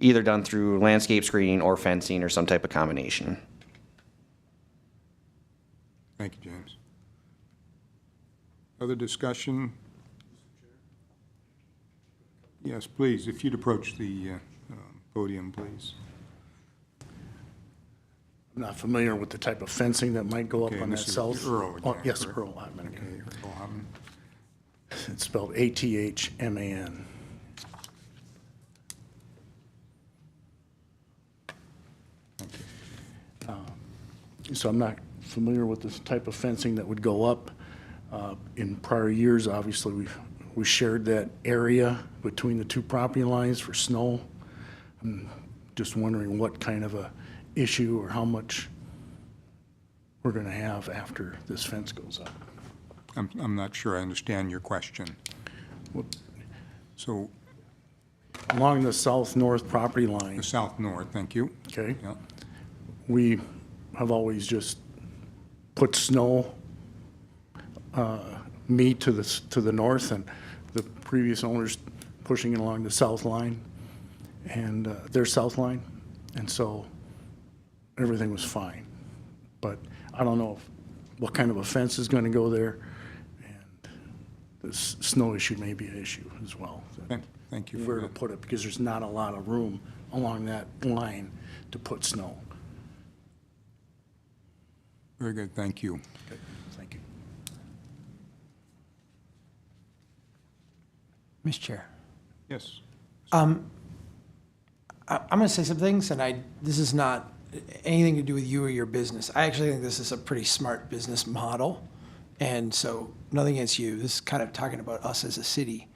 Either done through landscape screening or fencing or some type of combination. Thank you, James. Other discussion? Yes, please, if you'd approach the podium, please. I'm not familiar with the type of fencing that might go up Okay, on that this is south. Earl Oh, again, yes, correct? Earl Ottman again. Okay, Earl Hoffman. It's spelled ATHMAN. So I'm not familiar with this type of fencing that would go up. In prior years, obviously, we shared that area between the two property lines for snow. I'm just wondering what kind of a issue or how much we're going to have after this fence goes up. I'm not sure I understand your question. So, Along the south-north property line, the south-north, thank you. okay, Yeah, we have always just put snow, me to the north, and the previous owners pushing it along the south line and their south line, and so everything was fine. But I don't know what kind of a fence is going to go there, and the snow issue may be an issue as well. Thank you Where for to that. put it, because there's not a lot of room along that line to put snow. Very good, thank you. Okay, thank you. Mr. Chair. Yes. I'm going to say some things, and this is not anything to do with you or your business. I actually think this is a pretty smart business model, and so nothing against you. This is kind of talking about us as a city.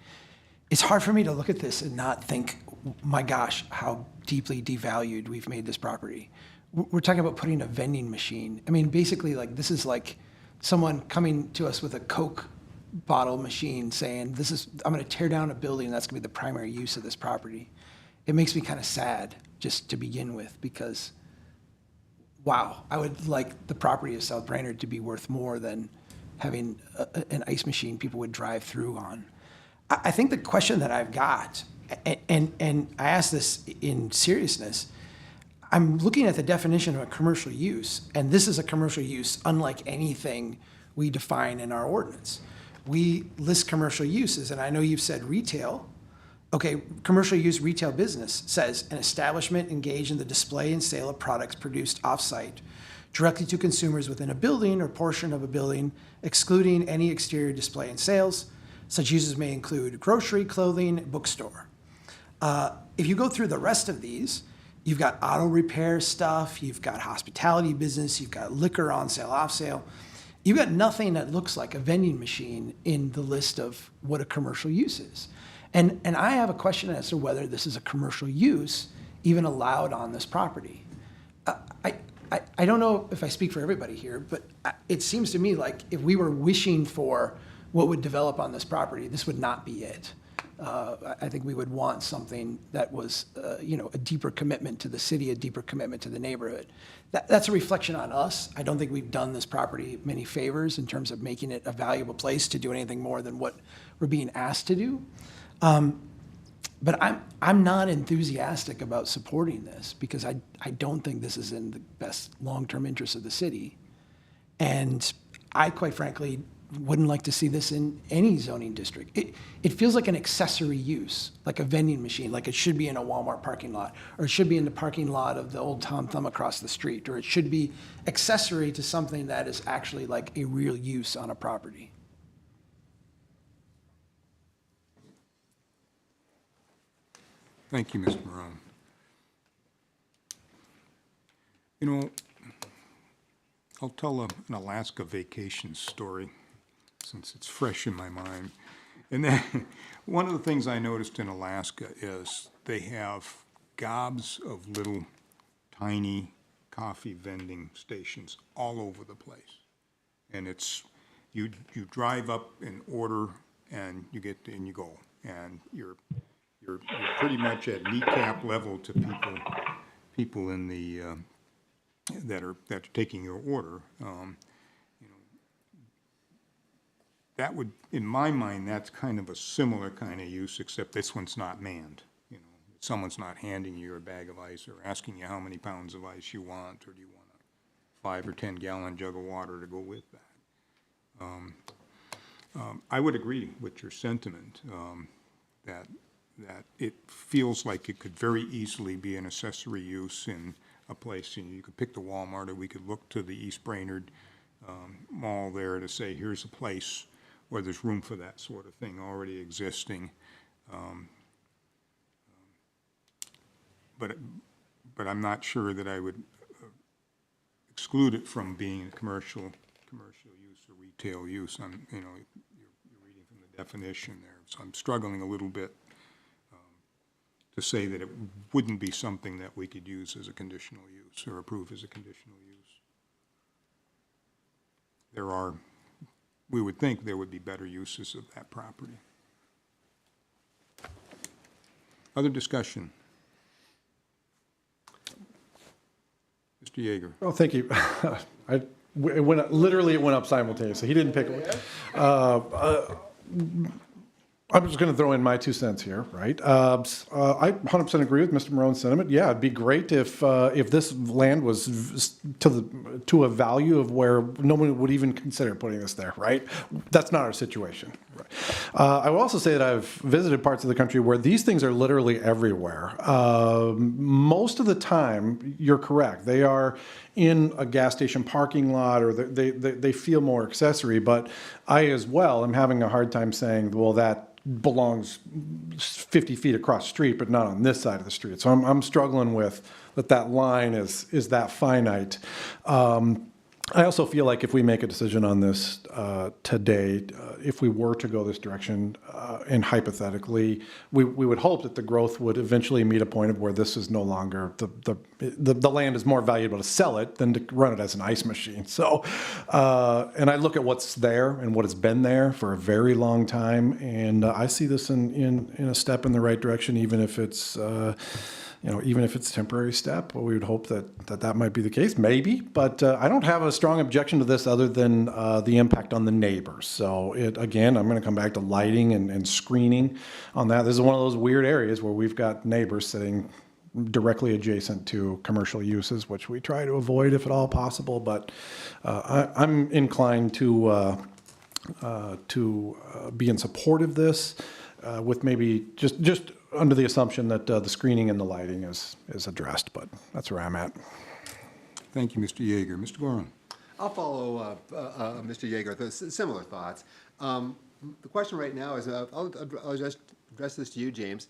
It's hard for me to look at this and not think, my gosh, how deeply devalued we've made this property. We're talking about putting a vending machine. I mean, basically, like, this is like someone coming to us with a Coke bottle machine saying, I'm going to tear down a building, and that's going to be the primary use of this property. It makes me kind of sad, just to begin with, because, wow, I would like the property of South Brainerd to be worth more than having an ice machine people would drive through on. I think the question that I've got, and I ask this in seriousness, I'm looking at the definition of a commercial use, and this is a commercial use unlike anything we define in our ordinance. We list commercial uses, and I know you've said retail. Okay, commercial use retail business says an establishment engaged in the display and sale of products produced off-site directly to consumers within a building or portion of a building, excluding any exterior display and sales. Such uses may include grocery, clothing, bookstore. If you go through the rest of these, You've got auto repair stuff, you've got hospitality business, you've got liquor on sale, off sale. You've got nothing that looks like a vending machine in the list of what a commercial use is. And I have a question as to whether this is a commercial use even allowed on this property. I don't know if I speak for everybody here, but it seems to me like if we were wishing for what would develop on this property, this would not be it. I think we would want something that was, a deeper commitment to the city, a deeper commitment to the neighborhood. That's a reflection on us. I don't think we've done this property many favors in terms of making it a valuable place to do anything more than what we're being asked to do. But I'm not enthusiastic about supporting this because I don't think this is in the best long-term interest of the city. And I, quite frankly, wouldn't like to see this in any zoning district. It feels like an accessory use, like a vending machine, like it should be in a Walmart parking lot, or it should be in the parking lot of the old Tom Thumb across the street, or it should be accessory to something that is actually like a real use on a property. Thank you, Mr. Morone. You know, I'll tell an Alaska vacation story since it's fresh in my mind. And then one of the things I noticed in Alaska is they have gobs of little tiny coffee vending stations all over the place. And it's, you drive up and order and you get and you go. And you're pretty much at kneecap level to people in the that are taking your order. That would, in my mind, that's kind of a similar kind of use, except this one's not manned. Someone's not handing you a bag of ice or asking you how many pounds of ice you want, or do you want a 5 or 10 gallon jug of water to go with that. I would agree with your sentiment that it feels like it could very easily be an accessory use in a place. You could pick the Walmart, or we could look to the East Brainerd Mall there to say, here's a place where there's room for that sort of thing already existing. But I'm not sure that I would exclude it from being a commercial use or retail use. You're reading from the definition there, so I'm struggling a little bit to say that it wouldn't be something that we could use as a conditional use or approve as a conditional use. We would think there would be better uses of that property. Other discussion? Mr. Yeager. Oh, thank you. It went up simultaneously. He didn't pick it. I'm just going to throw in my 2 cents here, right? I 100% agree with Mr. Morone's sentiment. Yeah, it'd be great if this land was to a value of where no one would even consider putting this there, right? That's not our situation. Right. I will also say that I've visited parts of the country where these things are literally everywhere. Most of the time, you're correct. They are in a gas station parking lot, or they feel more accessory, but I as well am having a hard time saying, well, that belongs 50 feet across the street, but not on this side of the street. So I'm struggling with that line is that finite. I also feel like if we make a decision on this today, if we were to go this direction, and hypothetically, we would hope that the growth would eventually meet a point of where this is no longer, the land is more valuable to sell it than to run it as an ice machine. So, and I look at what's there and what has been there for a very long time, and I see this in a step in the right direction, even if it's even if it's a temporary step. Well, we would hope that might be the case, maybe, but I don't have a strong objection to this other than the impact on the neighbors. So again, I'm going to come back to lighting and screening on that. This is one of those weird areas where we've got neighbors sitting directly adjacent to commercial uses, which we try to avoid if at all possible, but I'm inclined to be in support of this with maybe just under the assumption that the screening and the lighting is addressed, but that's where I'm at. Thank you, Mr. Yeager. Mr. Gorin. I'll follow Mr. Yeager with similar thoughts. The question right now is, I'll just address this to you, James.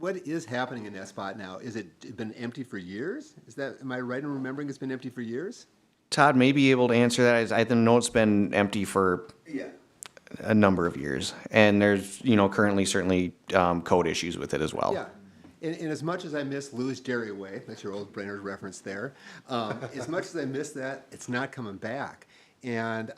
what is happening in that spot now? Is it been empty for years? Am I right in remembering it's been empty for years? Todd may be able to answer that. I know it's been empty for Yeah. a number of years, and there's, currently certainly code issues with it as well. Yeah. And as much as I miss Lou's Dairy Way, that's your old Brainerd reference there, as much as I miss that, it's not coming back. And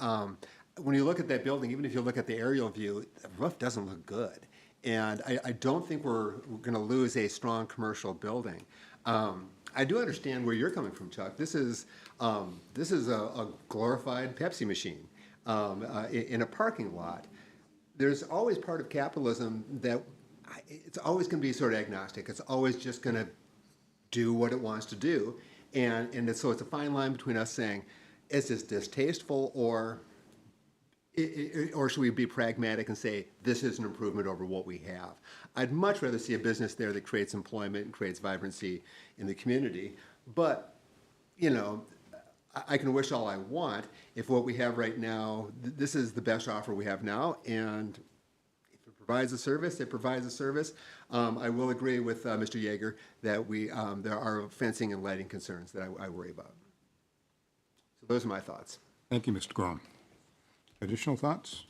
when you look at that building, even if you look at the aerial view, the roof doesn't look good. And I don't think we're going to lose a strong commercial building. I do understand where you're coming from, Chuck. This is a glorified Pepsi machine in a parking lot. There's always part of capitalism that it's always going to be sort of agnostic. It's always just going to do what it wants to do. So it's a fine line between us saying, is this distasteful, or should we be pragmatic and say, this is an improvement over what we have? I'd much rather see a business there that creates employment and creates vibrancy in the community. But, I can wish all I want if what we have right now, this is the best offer we have now, and if it provides a service, it provides a service. I will agree with Mr. Yeager that there are fencing and lighting concerns that I worry about. So those are my thoughts. Thank you, Mr. Grom. Additional thoughts?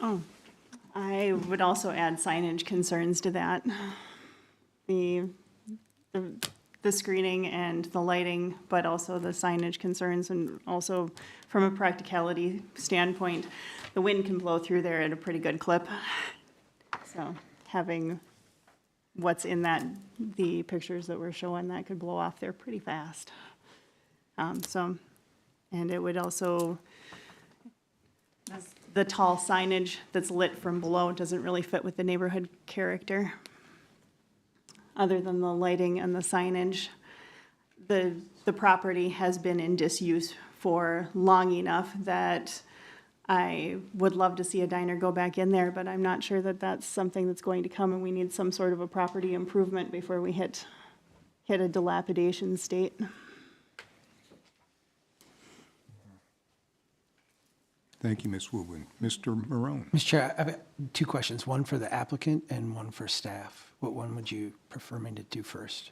Oh, I would also add signage concerns to that. The screening and the lighting, but also the signage concerns, and also from a practicality standpoint, the wind can blow through there at a pretty good clip. So having what's in the pictures that we're showing, that could blow off there pretty fast. And it would also, the tall signage that's lit from below doesn't really fit with the neighborhood character. Other than the lighting and the signage, the property has been in disuse for long enough that I would love to see a diner go back in there, but I'm not sure that that's something that's going to come, and we need some sort of a property improvement before we hit a dilapidation state. Thank you, Ms. Woodwin. Mr. Marone. Mr. Chair, I have two questions, one for the applicant and one for staff. What one would you prefer me to do first?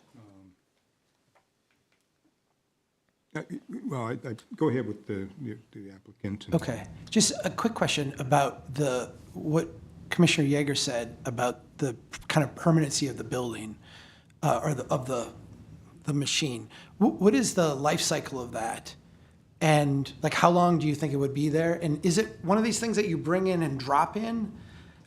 Well, I'd go ahead with the applicant. Okay, just a quick question about what Commissioner Yeager said about the kind of permanency of the building, of the machine. What is the life cycle of that? And how long do you think it would be there? And is it one of these things that you bring in and drop in?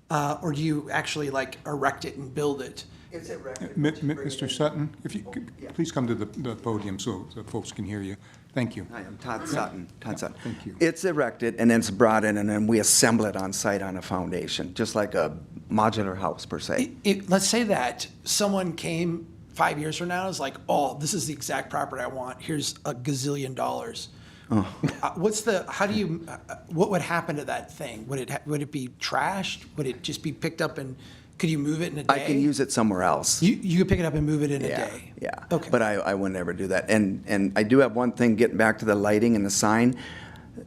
Or do you actually erect it and build it? It's erected. Mr. Sutton, if you could please come to the podium so the folks can hear you. Thank you. Hi, I'm Todd Sutton. Thank you. It's erected, and then it's brought in, and then we assemble it on site on a foundation, just like a modular house per se. Let's say that someone came 5 years from now and is like, oh, this is the exact property I want. Here's $1 gazillion. What would happen to that thing? Would it be trashed? Would it just be picked up, and could you move it in a day? I can use it somewhere else. You could pick it up and move it in a day? Yeah. Okay. But I would never do that. And I do have one thing, getting back to the lighting and the sign.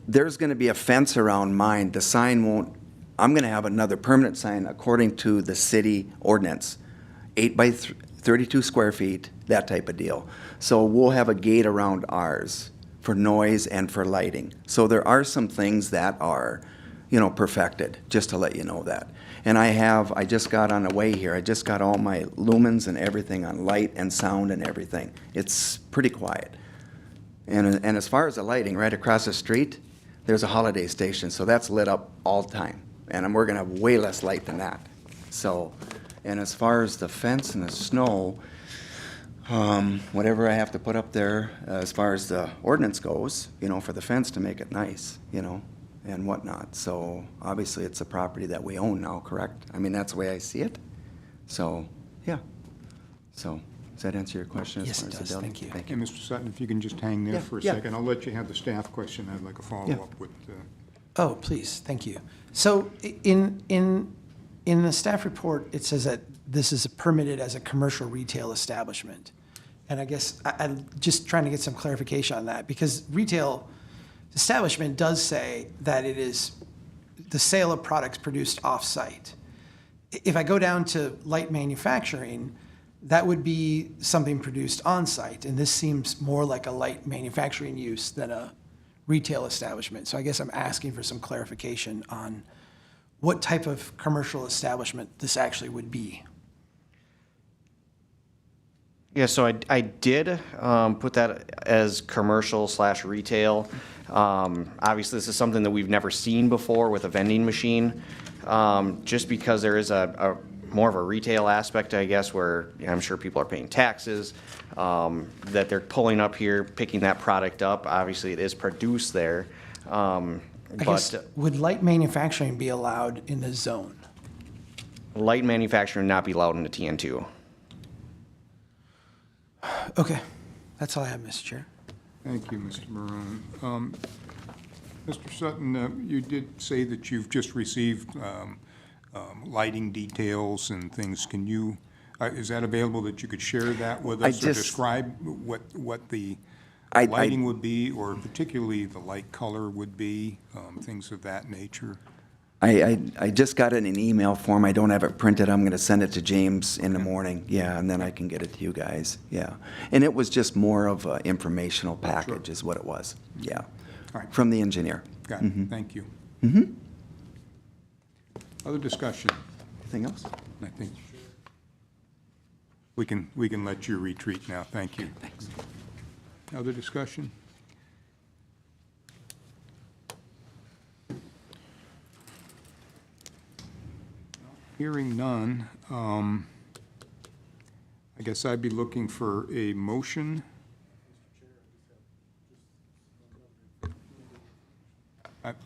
There's going to be a fence around mine. The sign won't, I'm going to have another permanent sign according to the city ordinance, 8 by 32 square feet, that type of deal. So we'll have a gate around ours for noise and for lighting. So there are some things that are, perfected, just to let you know that. And I just got on the way here, I just got all my lumens and everything on light and sound and everything. It's pretty quiet. And as far as the lighting, right across the street, there's a holiday station, so that's lit up all the time. And we're gonna have way less light than that. So, and as far as the fence and the snow, whatever I have to put up there, as far as the ordinance goes, for the fence to make it nice, and whatnot. So obviously it's a property that we own now, correct? I mean, that's the way I see it. So, yeah. So, does that answer your question? Yes, it does. Thank you. And Mr. Sutton, if you can just hang there for a second, I'll let you have the staff question. I'd like a follow-up with. Oh, please, thank you. So in the staff report, it says that this is permitted as a commercial retail establishment. And I guess I'm just trying to get some clarification on that, because retail establishment does say that it is the sale of products produced off-site. if I go down to light manufacturing, that would be something produced on-site, and this seems more like a light manufacturing use than a retail establishment. So I guess I'm asking for some clarification on what type of commercial establishment this actually would be. Yeah, so I did put that as commercial/retail. Obviously, this is something that we've never seen before with a vending machine, just because there is a more of a retail aspect, I guess, where I'm sure people are paying taxes, that they're pulling up here, picking that product up. Obviously, it is produced there. I guess, would light manufacturing be allowed in the zone? Light manufacturing not be allowed in the TN2. Okay, that's all I have, Mr. Chair. Thank you, Mr. Marone. Mr. Sutton, you did say that you've just received lighting details and things. Can you, is that available that you could share that with us? Or describe what the lighting would be, or particularly the light color would be, things of that nature? I just got it in an email form. I don't have it printed. I'm going to send it to James in the morning. Yeah, and then I can get it to you guys. Yeah. And it was just more of an informational package is what it was. Yeah. All right. From the engineer. Got it. Thank you. Other discussion? Anything else? I think we can let you retreat now. Thank you. Thanks. Other discussion? Hearing none, I guess I'd be looking for a motion.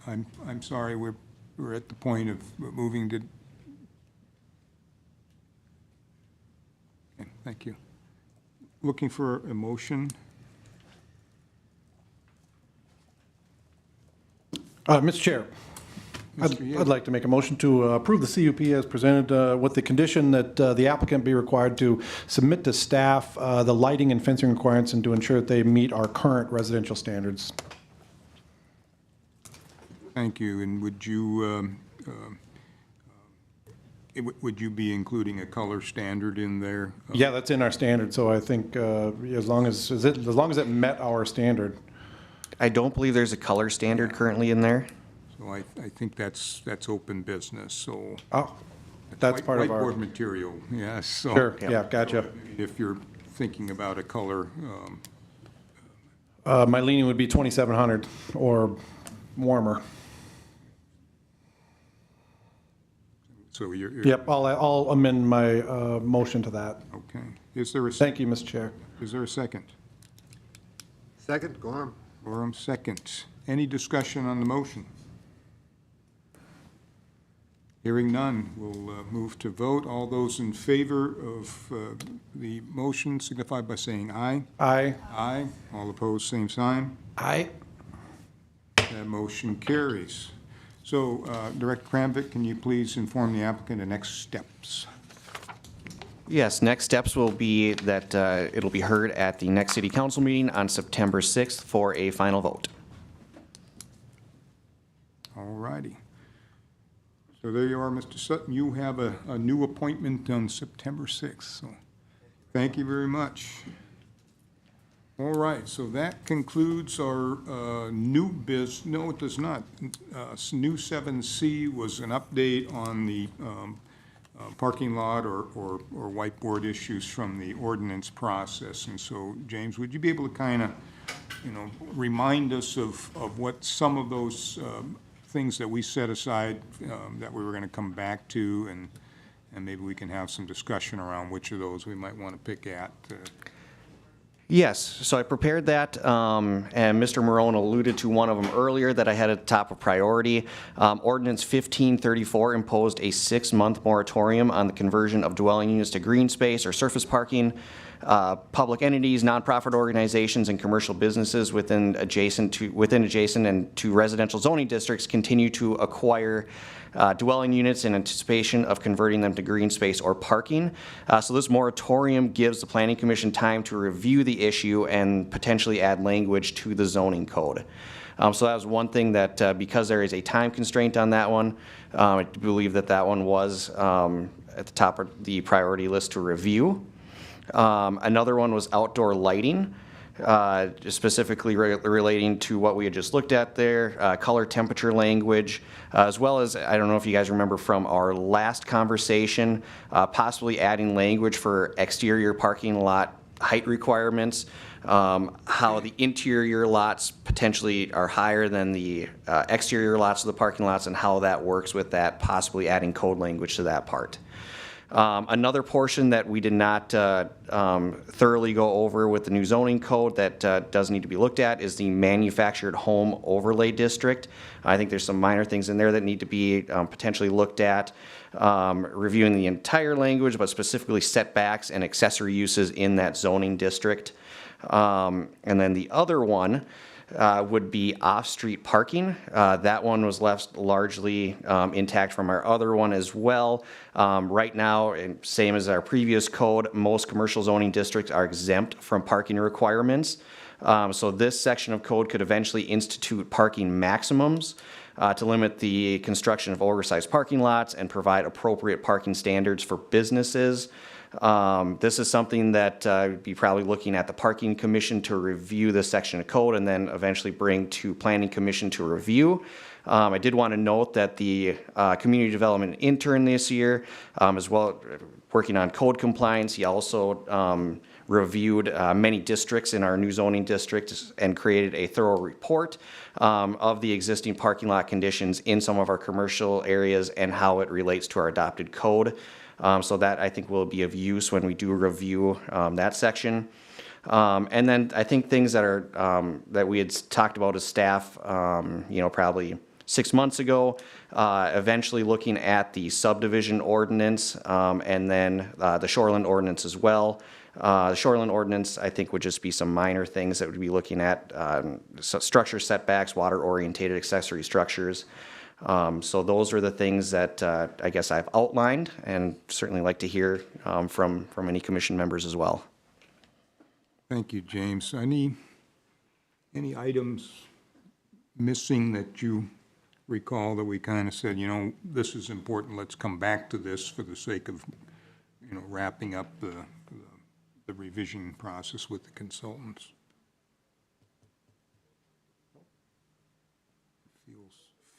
I'm sorry, we're at the point of moving to. Okay, thank you. Looking for a motion. Mr. Chair, I'd like to make a motion to approve the CUP as presented with the condition that the applicant be required to submit to staff the lighting and fencing requirements and to ensure that they meet our current residential standards. Thank you. And would you be including a color standard in there? Yeah, that's in our standard, so I think as long as it met our standard. I don't believe there's a color standard currently in there. So I think that's open business, so. Oh, that's part of our. Whiteboard material, yes. So Sure, yeah, gotcha. if you're thinking about a color, My leaning would be 2700 or warmer. so you're. Yep, I'll amend my motion to that. Okay. Is there a? Thank you, Mr. Chair. Is there a second? Second, Gorham. Gorham, second. Any discussion on the motion? Hearing none, we'll move to vote. All those in favor of the motion signify by saying aye. Aye. Aye. All opposed, same sign. Aye. That motion carries. So, Director Kramvik, can you please inform the applicant of next steps? Yes, next steps will be that it'll be heard at the next city council meeting on September 6th for a final vote. All righty. So there you are, Mr. Sutton. You have a new appointment on September 6th, so thank you very much. All right, so that concludes our new no, it does not. New 7C was an update on the parking lot or whiteboard issues from the ordinance process. And so, James, would you be able to kind of, remind us of what some of those things that we set aside that we were going to come back to, and maybe we can have some discussion around which of those we might want to pick at. Yes, so I prepared that, and Mr. Marone alluded to one of them earlier that I had at the top of priority. Ordinance 1534 imposed a 6-month moratorium on the conversion of dwelling units to green space or surface parking. Public entities, nonprofit organizations, and commercial businesses within adjacent and to residential zoning districts continue to acquire dwelling units in anticipation of converting them to green space or parking. So this moratorium gives the Planning Commission time to review the issue and potentially add language to the zoning code. So that was one thing that because there is a time constraint on that one, I believe that one was at the top of the priority list to review. Another one was outdoor lighting, specifically relating to what we had just looked at there, color temperature language, as well as, I don't know if you guys remember from our last conversation, possibly adding language for exterior parking lot height requirements, how the interior lots potentially are higher than the exterior lots of the parking lots, and how that works with that, possibly adding code language to that part. Another portion that we did not thoroughly go over with the new zoning code that does need to be looked at is the manufactured home overlay district. I think there's some minor things in there that need to be potentially looked at. Reviewing the entire language, but specifically setbacks and accessory uses in that zoning district. And then the other one would be off-street parking. That one was left largely intact from our other one as well. Right now, and same as our previous code, most commercial zoning districts are exempt from parking requirements. So this section of code could eventually institute parking maximums to limit the construction of oversized parking lots and provide appropriate parking standards for businesses. This is something that would be probably looking at the Parking Commission to review this section of code and then eventually bring to Planning Commission to review. I did want to note that the Community Development intern this year, as well working on code compliance, he also reviewed many districts in our new zoning district and created a thorough report of the existing parking lot conditions in some of our commercial areas and how it relates to our adopted code. So that I think will be of use when we do review that section. And then I think things that are that we had talked about as staff, probably 6 months ago, eventually looking at the subdivision ordinance and then the shoreline ordinance as well. The shoreline ordinance, I think, would just be some minor things that would be looking at structure setbacks, water-orientated accessory structures. So those are the things that I guess I've outlined, and certainly like to hear from any commission members as well. Thank you, James. Any items missing that you recall that we kind of said, this is important, let's come back to this for the sake of, wrapping up the revision process with the consultants?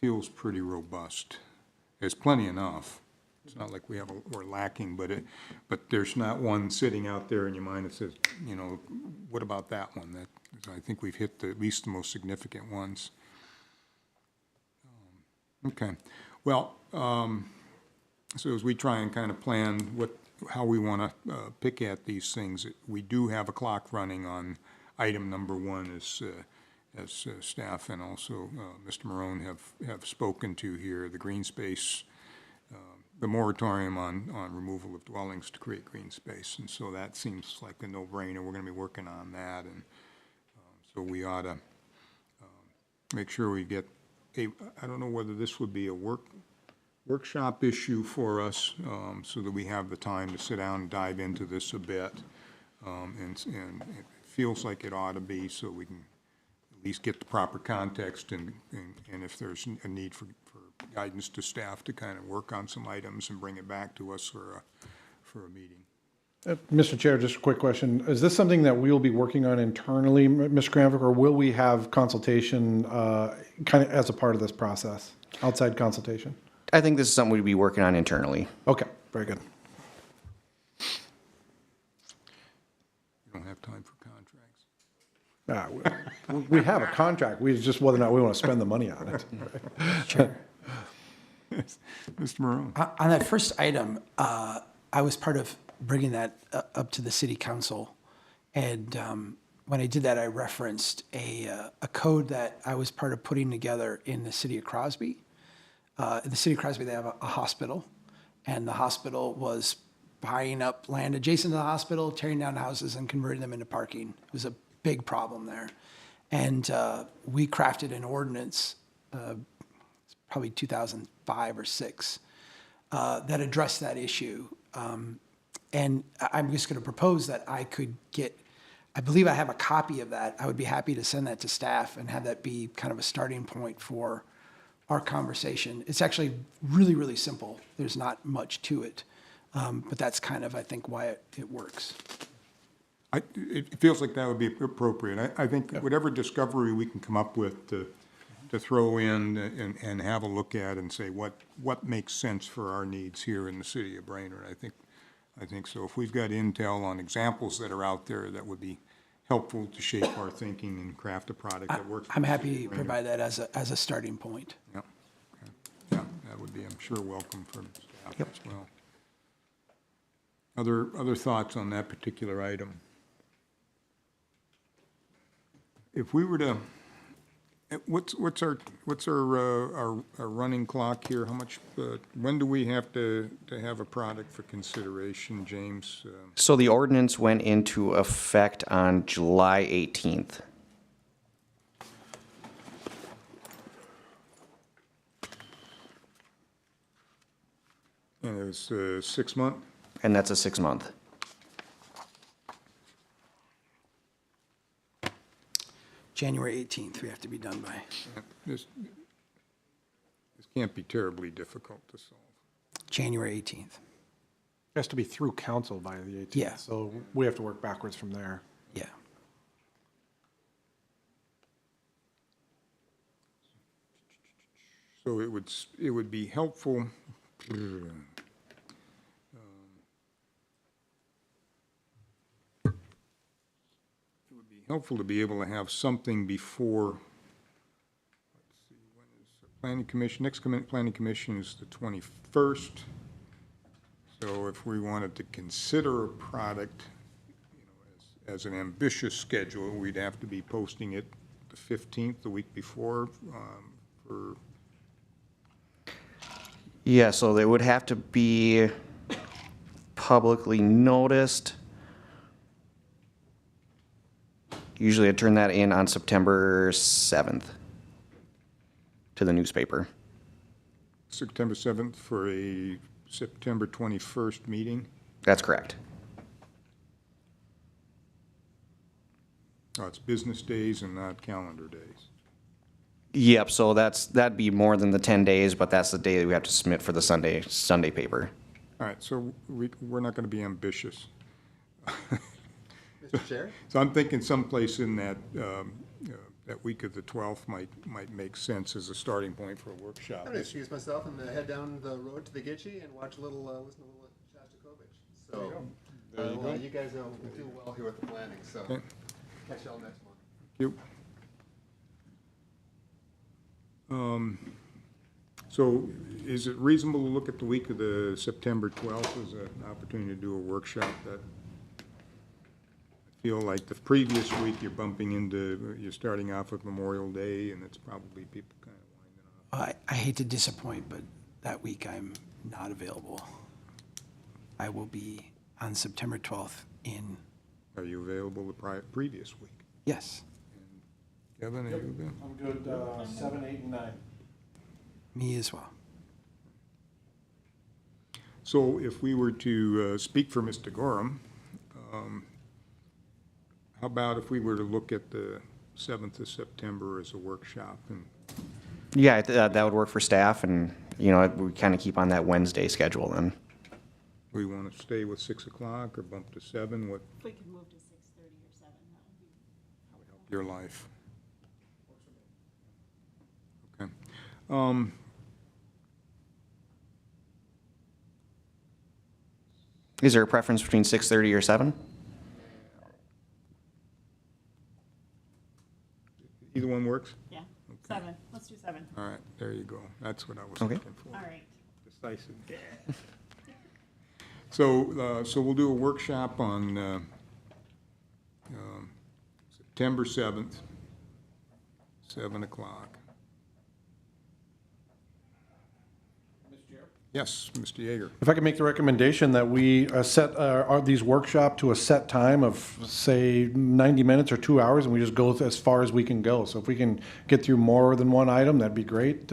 Feels pretty robust. There's plenty enough. It's not like we're lacking, but there's not one sitting out there in your mind that says, what about that one? I think we've hit at least the most significant ones. Okay. Well, so as we try and kind of plan how we want to pick at these things, we do have a clock running on item number 1 as staff and also Mr. Marone have spoken to here, the green space, the moratorium on removal of dwellings to create green space. And so that seems like a no-brainer. We're going to be working on that. And so we ought to make sure we get I don't know whether this would be a workshop issue for us so that we have the time to sit down and dive into this a bit. And it feels like it ought to be, so we can at least get the proper context and if there's a need for guidance to staff to kind of work on some items and bring it back to us for a meeting. Mr. Chair, just a quick question. Is this something that we will be working on internally, Ms. Granvik, or will we have consultation kind of as a part of this process, outside consultation? I think this is something we'd be working on internally. Okay, very good. You don't have time for contracts. We have a contract. We just whether or not we want to spend the money on it. Sure. Mr. Marone. On that first item, I was part of bringing that up to the city council. And when I did that, I referenced a code that I was part of putting together in the city of Crosby. In the city of Crosby, they have a hospital, and the hospital was buying up land adjacent to the hospital, tearing down houses and converting them into parking. It was a big problem there. And we crafted an ordinance, probably 2005 or 6, that addressed that issue. And I'm just going to propose that I could get, I believe I have a copy of that. I would be happy to send that to staff and have that be kind of a starting point for our conversation. It's actually really, really simple. There's not much to it. But that's kind of, I think, why it works. It feels like that would be appropriate. I think whatever discovery we can come up with to throw in and have a look at and say what makes sense for our needs here in the city of Brainerd. I think so. If we've got intel on examples that are out there, that would be helpful to shape our thinking and craft a product that works. I'm happy to provide that as a starting point. Yeah, okay. Yeah, that would be, I'm sure, welcome from staff as well. Other thoughts on that particular item? If we were to, what's our running clock here? How much, when do we have to have a product for consideration, James? So the ordinance went into effect on July 18th. And it was 6 month? And that's a 6-month. January 18th, we have to be done by. This can't be terribly difficult to solve. January 18th. It has to be through council by the 18th. Yeah. So we have to work backwards from there. Yeah. So it would be helpful. Helpful to be able to have something before, let's see, when is the planning commission, next planning commission is the 21st. So if we wanted to consider a product, as an ambitious schedule, we'd have to be posting it the 15th, the week before, for. Yeah, so they would have to be publicly noticed. Usually I turn that in on September 7th to the newspaper. September 7th for a September 21st meeting. That's correct. Oh, it's business days and not calendar days. Yep, so that'd be more than the 10 days, but that's the day that we have to submit for the Sunday paper. All right, so we're not going to be ambitious. Mr. Chair? So I'm thinking someplace in that, that week of the 12th might make sense as a starting point for a workshop. I'm going to excuse myself and head down the road to the Gitche and watch a little, listen to a little Shostakovich. So, you guys will do well here with the planning, so Okay. catch y'all next month. You. So is it reasonable to look at the week of the September 12th as an opportunity to do a workshop that I feel like the previous week you're bumping into, you're starting off with Memorial Day and it's probably people kind of winding off. I hate to disappoint, but that week I'm not available. I will be on September 12th in. Are you available the previous week? Yes. Kevin, are you available? I'm good, 7, 8, and 9. Me as well. So if we were to speak for Mr. Gorham, how about if we were to look at the 7th of September as a workshop? And Yeah, that would work for staff, and, we kind of keep on that Wednesday schedule then. we want to stay with 6 o'clock or bump to 7? What If we could move to 6:30 or 7, that would be. your life? Okay. Is there a preference between 6:30 or 7? Either one works? Yeah, 7. Let's do 7. All right, there you go. That's what I was Okay. looking for. All right. Decisive. So we'll do a workshop on September 7th, 7 o'clock. Yes, Mr. Yeager. If I could make the recommendation that we set these workshop to a set time of, say, 90 minutes or 2 hours, and we just go as far as we can go. So if we can get through more than one item, that'd be great.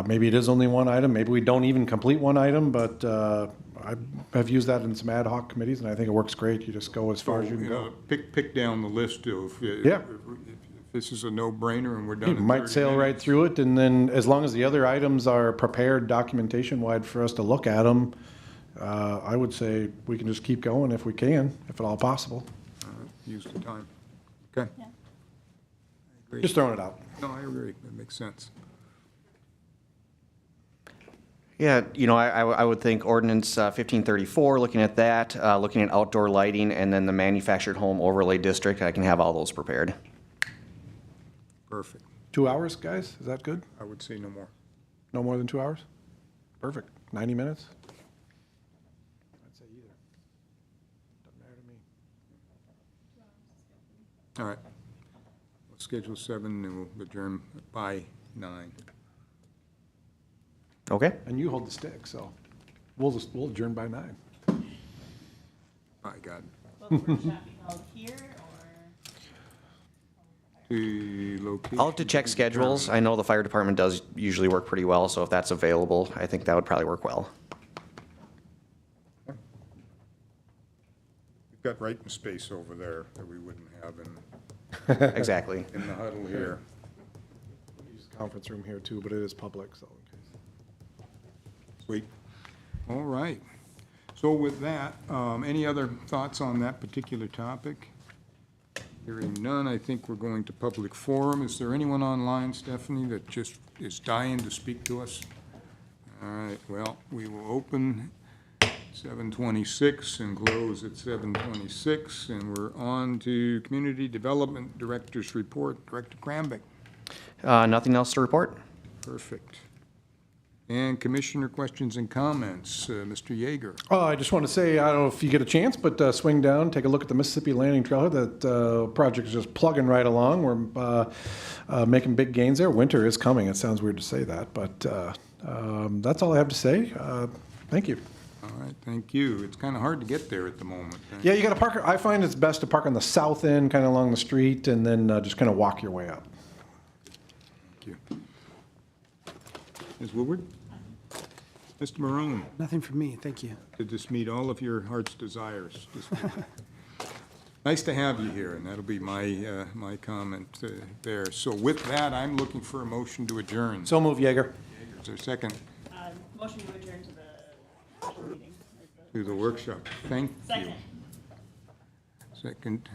Maybe it is only one item. Maybe we don't even complete one item, but I've used that in some ad hoc committees, and I think it works great. You just go as far as you can go. Pick down the list of, Yeah. if this is a no-brainer and we're done You in might 30 sail right minutes. through it, and then as long as the other items are prepared documentation-wide for us to look at them, I would say we can just keep going if we can, if at all possible. Use the time. Okay. Yeah. I agree. Just throwing it out. No, I agree. That makes sense. Yeah, I would think ordinance 1534, looking at that, looking at outdoor lighting, and then the manufactured home overlay district, I can have all those prepared. Perfect. 2 hours, guys? Is that good? I would say no more. No more than 2 hours? Perfect. 90 minutes? I'd say either. Doesn't matter to me. All right. Let's schedule 7 and we'll adjourn by 9. Okay? And you hold the stick, so we'll adjourn by 9. By God. Will the workshop be held here or? The location. I'll have to check schedules. I know the fire department does usually work pretty well, so if that's available, I think that would probably work well. We've got writing space over there that we wouldn't have Exactly. in the huddle here. Use the conference room here too, but it is public, so. Sweet. All right. So with that, any other thoughts on that particular topic? Hearing none, I think we're going to public forum. Is there anyone online, Stephanie, that just is dying to speak to us? All right, well, we will open 7:26 and close at 7:26, and we're on to Community Development Director's Report. Director Krambeck. Nothing else to report? Perfect. And Commissioner questions and comments. Mr. Yeager. I just want to say, I don't know if you get a chance, but swing down, take a look at the Mississippi Landing Trailhead. That project is just plugging right along. We're making big gains there. Winter is coming. It sounds weird to say that, but that's all I have to say. Thank you. All right, thank you. It's kind of hard to get there at the moment. Yeah, you got to park. I find it's best to park on the south end, kind of along the street, and then just kind of walk your way up. Thank you. Ms. Woodward? Mr. Marone, Nothing from me, thank you. did this meet all of your heart's desires? Nice to have you here, and that'll be my, my comment there. So with that, I'm looking for a motion to adjourn. So move, Yeager. Is there a second Motion to adjourn to the meeting. to the workshop? Thank you. Second. Second,